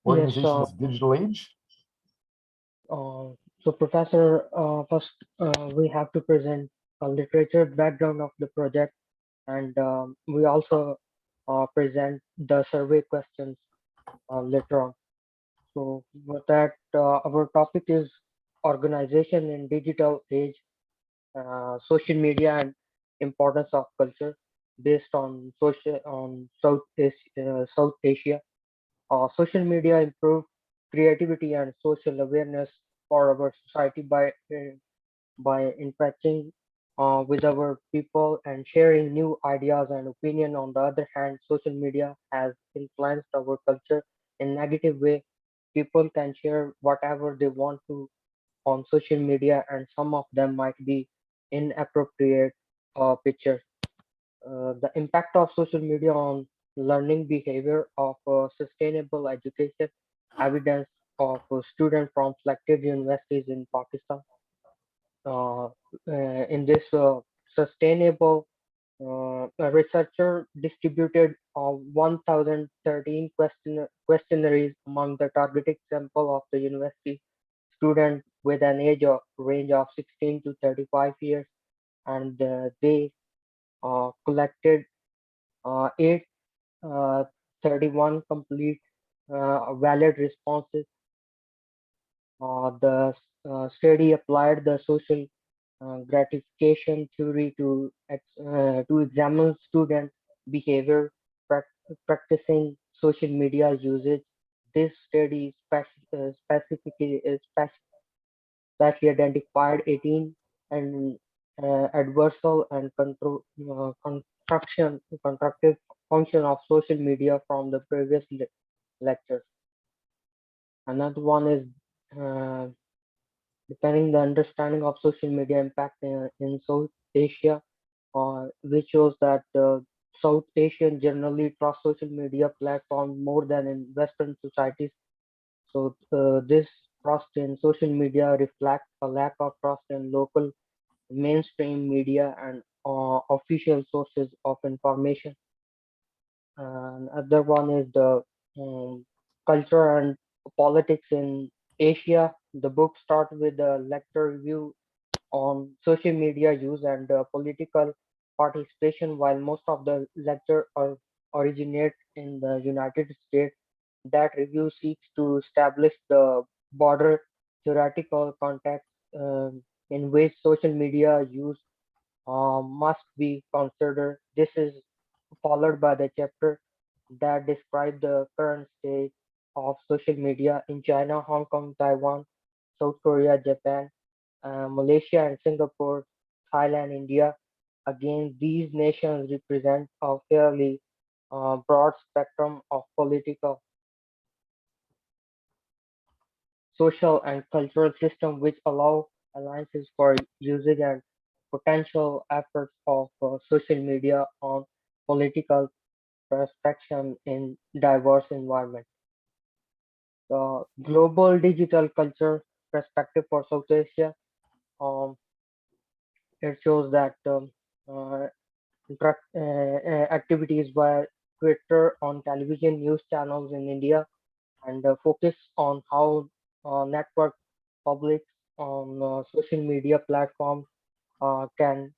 S1: organizations,
S14: Yes,
S1: digital age.
S14: So Professor, first we have to present a literature background of the project, and we also present the survey questions later on. So with that, our topic is organization in digital age, social media and importance of culture based on South Asia. Social media improve creativity and social awareness for our society by interacting with our people and sharing new ideas and opinion. On the other hand, social media has influenced our culture in negative way. People can share whatever they want to on social media, and some of them might be inappropriate pictures. The impact of social media on learning behavior of sustainable education, evidence of students from selected universities in Pakistan. In this sustainable researcher distributed 1,013 questionnaires among the targeted sample of the university student with an age of range of 16 to 35 years, and they collected 831 complete valid responses. The study applied the social gratification theory to examine student behavior practicing social media usage. This study specifically identified 18 and adversarial and constructive function of social media from the previous lectures. Another one is depending the understanding of social media impact in South Asia, which shows that South Asians generally trust social media platforms more than in Western societies. So this trust in social media reflects a lack of trust in local mainstream media and official sources of information. Another one is the culture and politics in Asia. The book starts with a lecture review on social media use and political participation. While most of the lecture originate in the United States, that review seeks to establish the broader theoretical context in which social media use must be considered. This is followed by the chapter that describe the current state of social media in China, Hong Kong, Taiwan, South Korea, Japan, Malaysia, and Singapore, Thailand, India. Again, these nations represent a fairly broad spectrum of political, social, and cultural system which allow alliances for usage and potential efforts of social media on political perception in diverse environments. The global digital culture perspective for South Asia, um, it shows that uh, activities by Twitter on television news channels in India and focus on how network publics on social media platforms can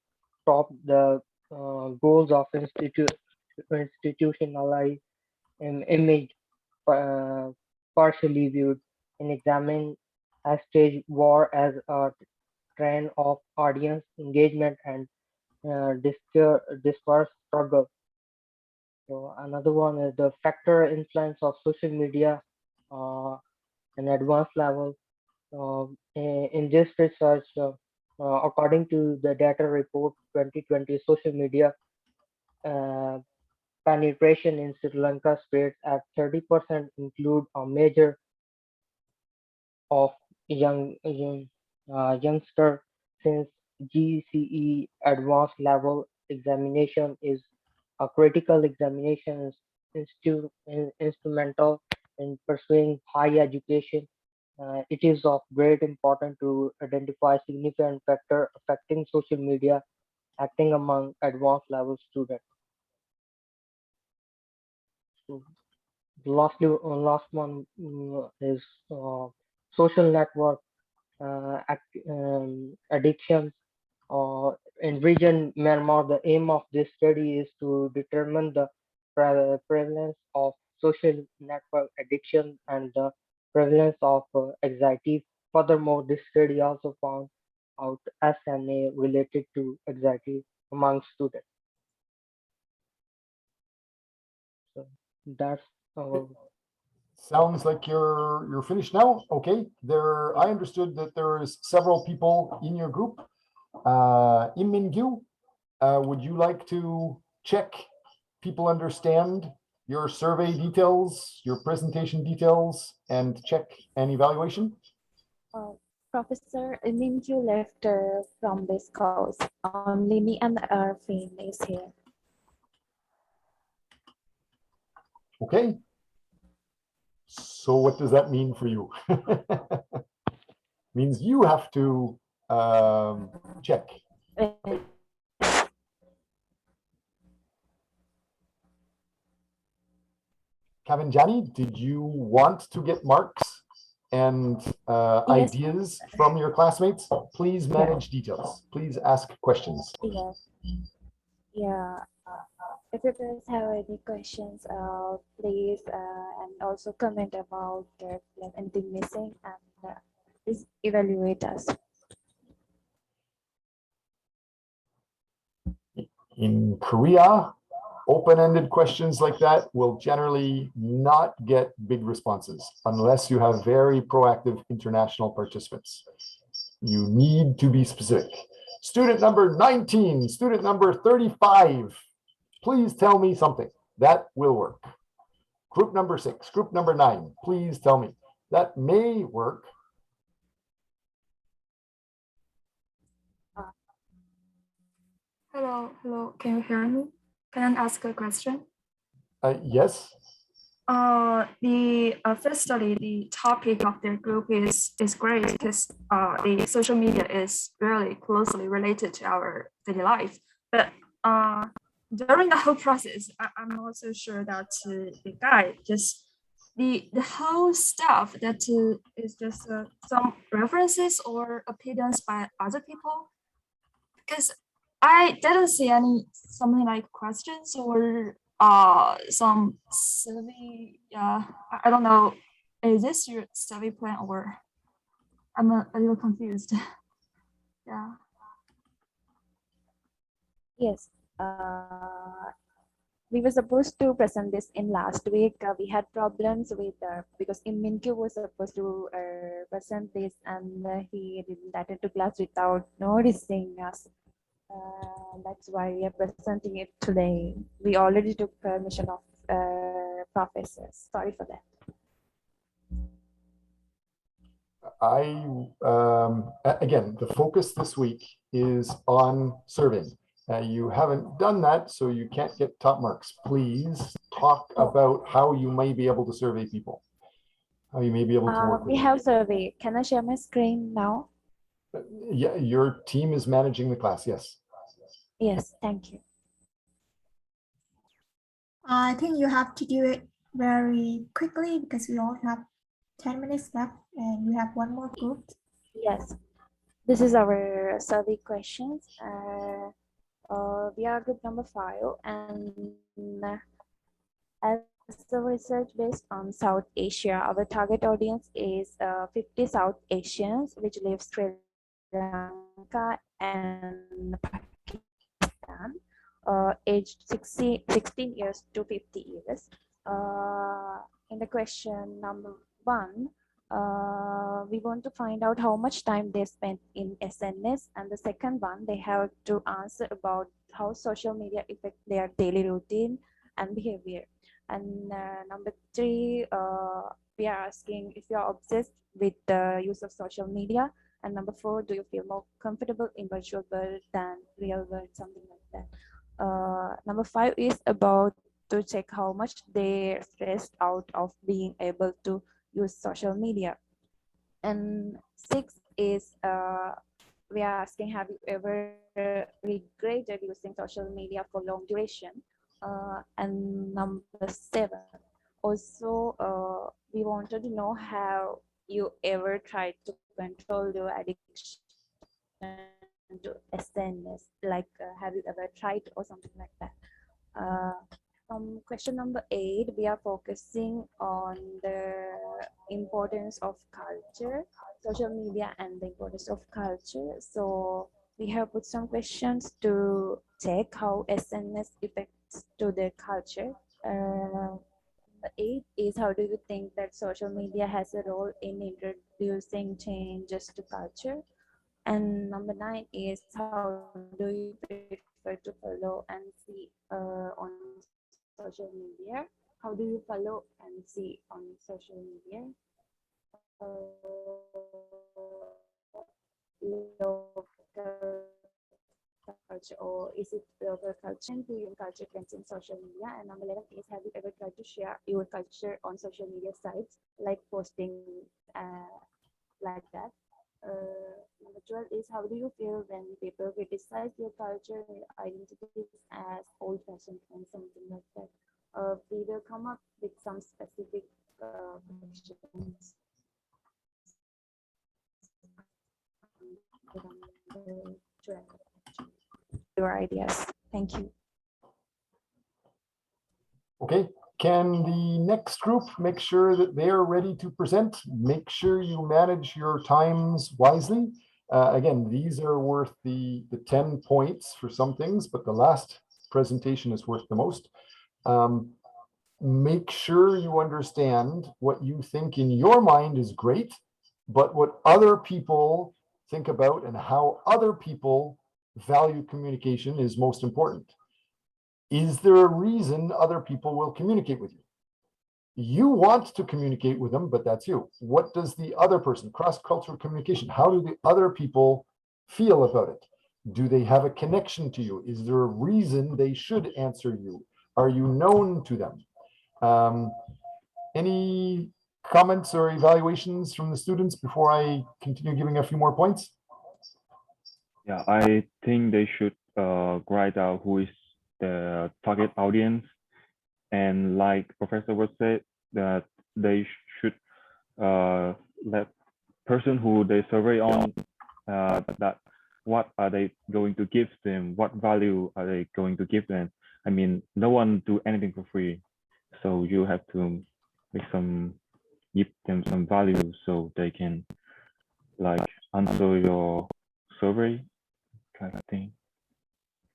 S14: top the goals of institutionalized image uh, partially viewed and examine as stage war as a trend of audience engagement and discourse struggle. So another one is the factor influence of social media uh, an advanced level. In this research, according to the data report 2020, social media uh, penetration in Sri Lanka states at 30% include a major of youngster since GCE advanced level examination is a critical examination instrumental in pursuing higher education. It is of great importance to identify significant factor affecting social media acting among advanced level students. So last one is social network addictions. In region Myanmar, the aim of this study is to determine the prevalence of social network addiction and the prevalence of anxiety. Furthermore, this study also found out SMA related to anxiety among students. So that's our
S1: Sounds like you're finished now. Okay. I understood that there is several people in your group. Im Min Gyu, would you like to check people understand your survey details, your presentation details, and check an evaluation?
S15: Professor Minju left from this course. Only me and Arfin is here.
S1: Okay. So what does that mean for you? Means you have to check. Kavanjani, did you want to get marks and
S15: Yes.
S1: ideas from your classmates? Please manage details. Please ask questions.
S15: Yes. Yeah. If you guys have any questions, please and also comment about if there's anything missing and please evaluate us.
S1: In Korea, open-ended questions like that will generally not get big responses unless you have very proactive international participants. You need to be specific. Student number 19, student number 35, please tell me something. That will work. Group number 6, group number 9, please tell me. That may work.
S16: Hello, can you hear me? Can I ask a question?
S1: Yes.
S16: The firstly, the topic of their group is great because the social media is really closely related to our daily life. But during the whole process, I'm not so sure that the guide just the whole stuff that is just some references or opinions by other people, because I didn't see any something like questions or some survey. Yeah, I don't know. Is this your survey plan or I'm a little confused. Yeah.
S15: Yes. We were supposed to present this in last week. We had problems with because Minky was supposed to present this, and he didn't attend to class without noticing us. That's why we are presenting it today. We already took permission of professors. Sorry for that.
S1: Again, the focus this week is on surveying. You haven't done that, so you can't get top marks. Please talk about how you may be able to survey people, how you may be able to work with
S15: We
S1: them.
S15: have survey. Can I share my screen now?
S1: Yeah, your team is managing the class, yes.
S15: Yes, thank you.
S3: I think you have to do it very quickly because we only have 10 minutes left and we have one more group.
S15: Yes, this is our survey questions. We are group number 5, and as the research based on South Asia, our target audience is 50 South Asians which live Sri Lanka and Pakistan, aged 16 years to 50 years. In the question number 1, we want to find out how much time they spent in SNS, and the second one, they have to answer about how social media affect their daily routine and behavior. And number 3, we are asking if you are obsessed with the use of social media. And number 4, do you feel more comfortable in virtual world than real world, something like that. Number 5 is about to check how much they're stressed out of being able to use social media. And 6 is we are asking, have you ever regretted using social media for long duration? And number 7, also we wanted to know, have you ever tried to control your addiction to SNS, like have you ever tried or something like that. From question number 8, we are focusing on the importance of culture, social media, and the importance of culture. So we have put some questions to check how SNS affects to the culture. The 8 is, how do you think that social media has a role in introducing changes to culture? And number 9 is, how do you prefer to follow and see on social media? How do you follow and see on social media? Local culture, or is it local culture? Do you culture trends in social media? And number 11 is, have you ever tried to share your culture on social media sites, like posting like that? Number 12 is, how do you feel when people criticize your culture and your identities as old-fashioned and something like that? We will come up with some specific questions. Your ideas. Thank you.
S1: Okay, can the next group make sure that they are ready to present? Make sure you manage your times wisely. Again, these are worth the 10 points for some things, but the last presentation is worth the most. Make sure you understand what you think in your mind is great, but what other people think about and how other people value communication is most important. Is there a reason other people will communicate with you? You want to communicate with them, but that's you. What does the other person, cross-cultural communication, how do the other people feel about it? Do they have a connection to you? Is there a reason they should answer you? Are you known to them? Any comments or evaluations from the students before I continue giving a few more points?
S2: Yeah, I think they should write out who is the target audience. And like Professor would say, that they should let person who they survey on that what are they going to give them, what value are they going to give them. I mean, no one do anything for free, so you have to make give them some value so they can like answer your survey kind of thing.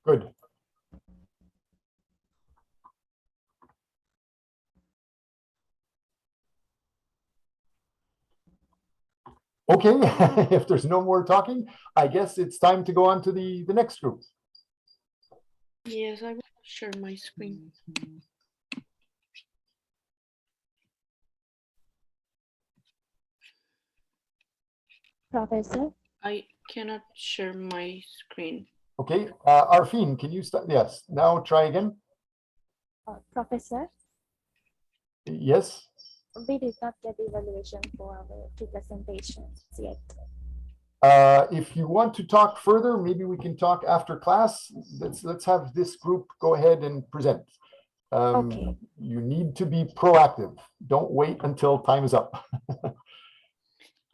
S1: Good. Okay, if there's no more talking, I guess it's time to go on to the next group.
S9: Yes, I will share my screen.
S15: Professor?
S9: I cannot share my screen.
S1: Okay, Arfine, can you start? Yes, now try again.
S15: Professor?
S1: Yes.
S15: We did not get evaluation for our two presentations yet.
S1: If you want to talk further, maybe we can talk after class. Let's have this group go ahead and present.
S15: Okay.
S1: You need to be proactive. Don't wait until time is up.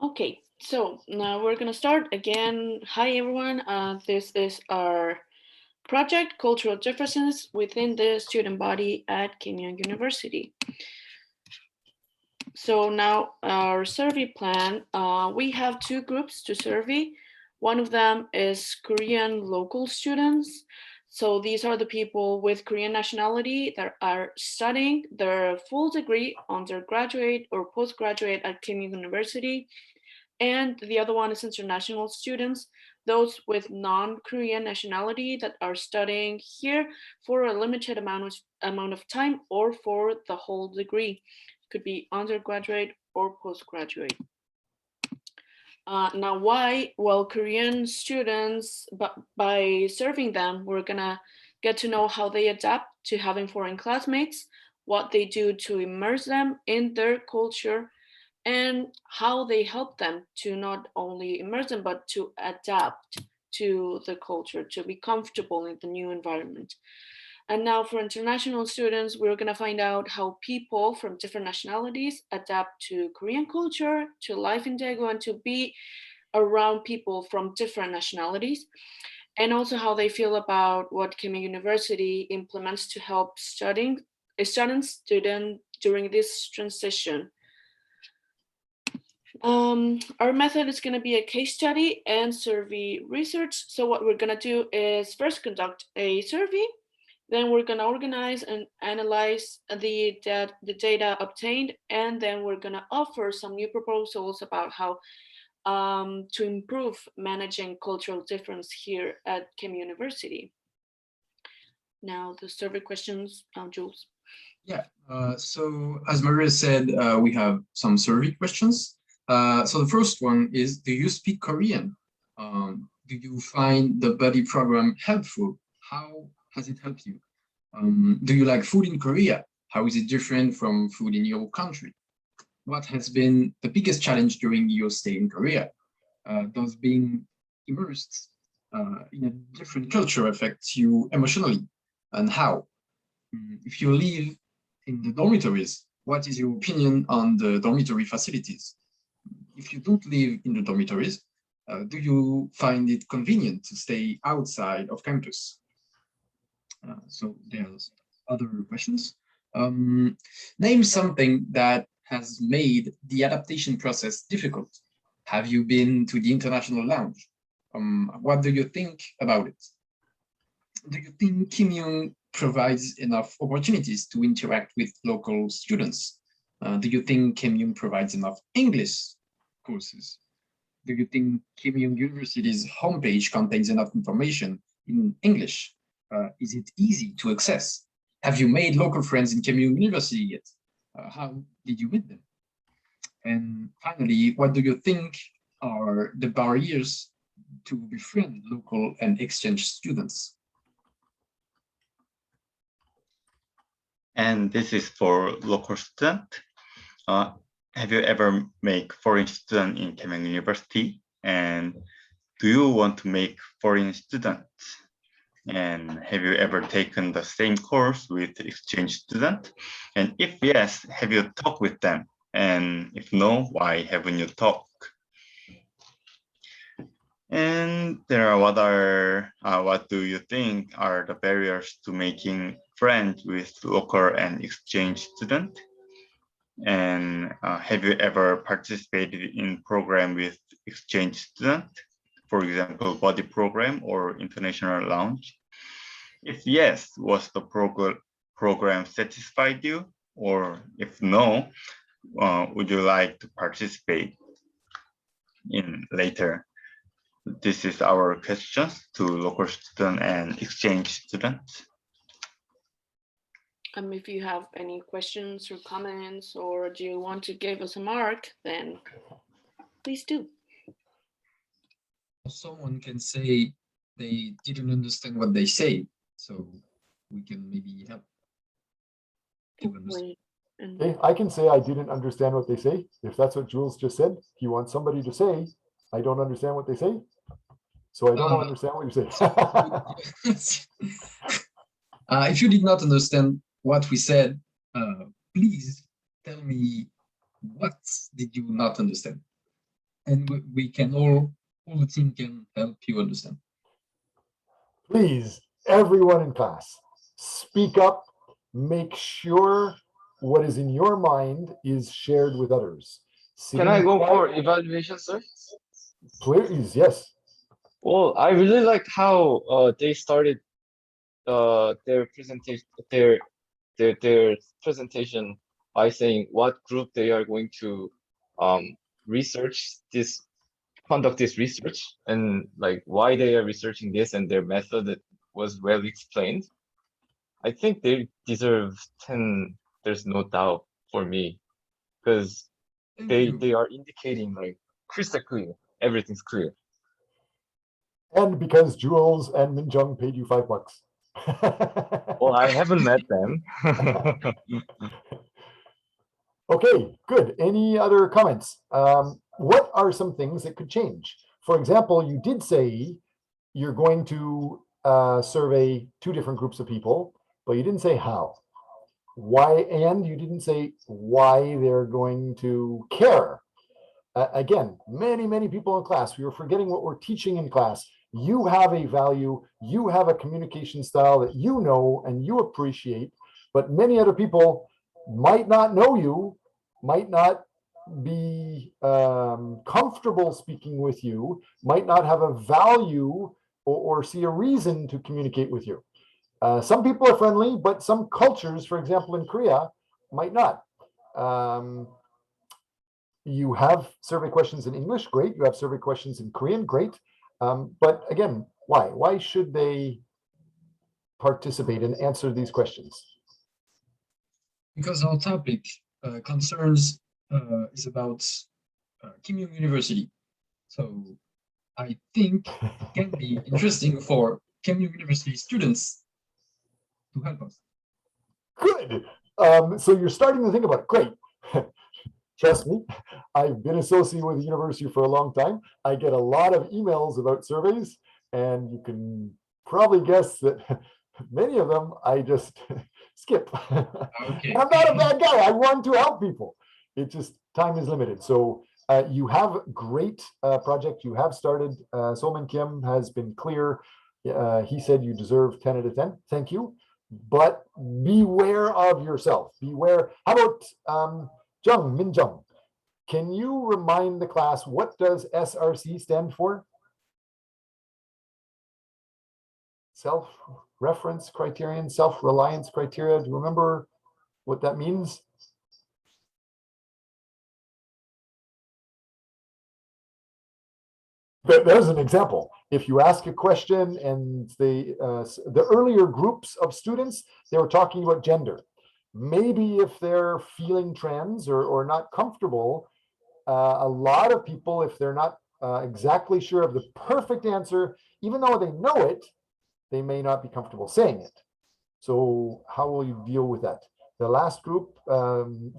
S9: Okay, so now we're gonna start again. Hi everyone, this is our project, Cultural Differences within the Student Body at Kenyon University. So now our survey plan, we have two groups to survey. One of them is Korean local students. So these are the people with Korean nationality that are studying their full degree, undergraduate or postgraduate at Kenyon University. And the other one is international students, those with non-Korean nationality that are studying here for a limited amount of time or for the whole degree. It could be undergraduate or postgraduate. Now, why? Well, Korean students, by serving them, we're gonna get to know how they adapt to having foreign classmates, what they do to immerse them in their culture, and how they help them to not only immerse them, but to adapt to the culture, to be comfortable in the new environment. And now for international students, we're gonna find out how people from different nationalities adapt to Korean culture, to life in Daegu, and to be around people from different nationalities, and also how they feel about what Kenyon University implements to help students during this transition. Our method is going to be a case study and survey research. So what we're going to do is first conduct a survey, then we're going to organize and analyze the data obtained, and then we're going to offer some new proposals about how to improve managing cultural difference here at Kenyon University. Now the survey questions, Jules.
S10: Yeah, so as Maria said, we have some survey questions. So the first one is, do you speak Korean? Do you find the buddy program helpful? How has it helped you? Do you like food in Korea? How is it different from food in your country? What has been the biggest challenge during your stay in Korea? Does being immersed in a different culture affect you emotionally, and how? If you live in the dormitories, what is your opinion on the dormitory facilities? If you don't live in the dormitories, do you find it convenient to stay outside of campus? So there's other questions. Name something that has made the adaptation process difficult. Have you been to the International Lounge? What do you think about it? Do you think Kenyon provides enough opportunities to interact with local students? Do you think Kenyon provides enough English courses? Do you think Kenyon University's homepage contains enough information in English? Is it easy to access? Have you made local friends in Kenyon University yet? How did you meet them? And finally, what do you think are the barriers to befriend local and exchange students?
S17: And this is for local student. Have you ever make foreign student in Kenyon University? And do you want to make foreign students? And have you ever taken the same course with exchange student? And if yes, have you talked with them? And if no, why haven't you talked? And there are what do you think are the barriers to making friends with local and exchange student? And have you ever participated in program with exchange student? For example, body program or international lounge? If yes, was the program satisfied you? Or if no, would you like to participate in later? This is our questions to local student and exchange students.
S9: If you have any questions or comments, or do you want to give us a mark, then please do.
S10: Someone can say they didn't understand what they say, so we can maybe help.
S1: Okay, I can say I didn't understand what they say. If that's what Jules just said, he wants somebody to say, I don't understand what they say. So I don't understand what you say.
S10: If you did not understand what we said, please tell me what did you not understand, and we can all the team can help you understand.
S1: Please, everyone in class, speak up. Make sure what is in your mind is shared with others.
S8: Can I go for evaluation, sir?
S1: Please, yes.
S8: Well, I really liked how they started their presentation, their presentation by saying what group they are going to conduct this research, and like why they are researching this, and their method that was well explained. I think they deserve 10. There's no doubt for me, because they are indicating like crystal clear, everything's clear.
S1: And because Jules and Minjung paid you $5.
S8: Well, I haven't met them.
S1: Okay, good. Any other comments? What are some things that could change? For example, you did say you're going to survey 2 different groups of people, but you didn't say how. Why, and you didn't say why they're going to care. Again, many people in class, we were forgetting what we're teaching in class. You have a value, you have a communication style that you know and you appreciate, but many other people might not know you, might not be comfortable speaking with you, might not have a value or see a reason to communicate with you. Some people are friendly, but some cultures, for example, in Korea, might not. You have survey questions in English, great. You have survey questions in Korean, great. But again, why? Why should they participate and answer these questions?
S10: Because our topic concerns is about Kim Young University. So I think it can be interesting for Kim Young University students to help us.
S1: Good. So you're starting to think about it. Great. Trust me, I've been associated with the university for a long time. I get a lot of emails about surveys, and you can probably guess that many of them I just skip.
S10: Okay.
S1: I'm not a bad guy. I want to help people. It just, time is limited. So you have great project you have started. Solman Kim has been clear. He said you deserve 10 out of 10. Thank you. But beware of yourself. Beware. How about Minjung, can you remind the class, what does SRC stand for? Self-reference criterion, self-reliance criteria. Do you remember what that means? There's an example. If you ask a question and the earlier groups of students, they were talking about gender. Maybe if they're feeling trans or not comfortable, a lot of people, if they're not exactly sure of the perfect answer, even though they know it, they may not be comfortable saying it. So how will you deal with that? The last group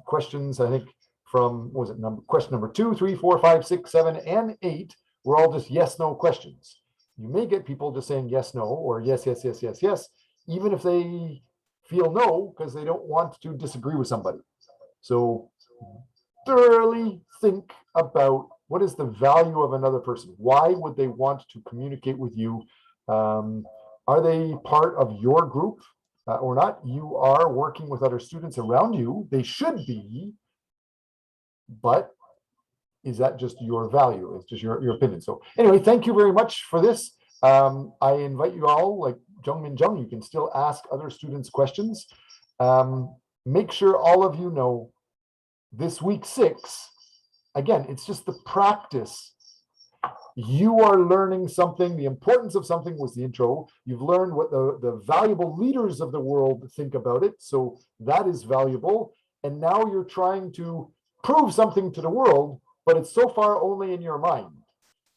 S1: questions, I think from, what was it, question number 2, 3, 4, 5, 6, 7, and 8 were all just yes, no questions. You may get people just saying yes, no, or yes, yes, yes, yes, yes, even if they feel no, because they don't want to disagree with somebody. So thoroughly think about what is the value of another person. Why would they want to communicate with you? Are they part of your group or not? You are working with other students around you. They should be, but is that just your value? It's just your opinion. So anyway, thank you very much for this. I invite you all, like Jungmin Jung, you can still ask other students questions. Make sure all of you know this week 6, again, it's just the practice. You are learning something. The importance of something was the intro. You've learned what the valuable leaders of the world think about it. So that is valuable. And now you're trying to prove something to the world, but it's so far only in your mind.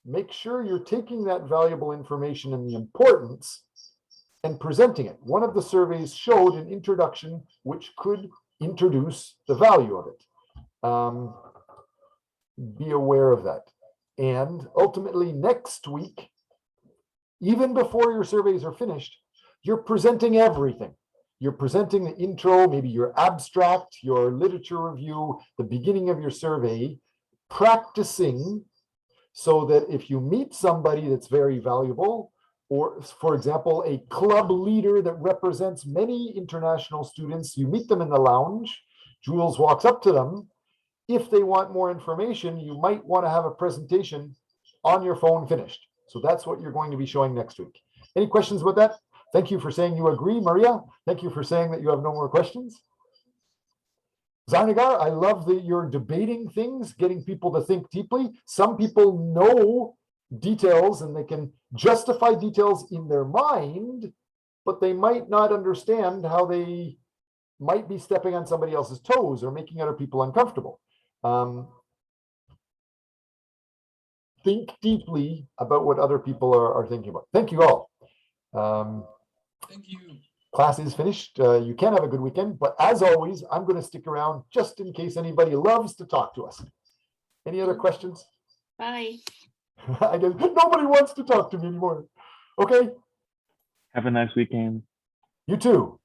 S1: Make sure you're taking that valuable information and the importance and presenting it. One of the surveys showed an introduction which could introduce the value of it. Be aware of that. And ultimately next week, even before your surveys are finished, you're presenting everything. You're presenting the intro, maybe your abstract, your literature review, the beginning of your survey, practicing so that if you meet somebody that's very valuable, or for example, a club leader that represents many international students, you meet them in the lounge, Jules walks up to them. If they want more information, you might want to have a presentation on your phone finished. So that's what you're going to be showing next week. Any questions about that? Thank you for saying you agree, Maria. Thank you for saying that you have no more questions. Zarnigar, I love that you're debating things, getting people to think deeply. Some people know details and they can justify details in their mind, but they might not understand how they might be stepping on somebody else's toes or making other people uncomfortable. Think deeply about what other people are thinking about. Thank you all.
S10: Thank you.
S1: Class is finished. You can have a good weekend, but as always, I'm going to stick around just in case anybody loves to talk to us. Any other questions?
S9: Bye.
S1: I guess nobody wants to talk to me anymore. Okay.
S2: Have a nice weekend.
S1: You too.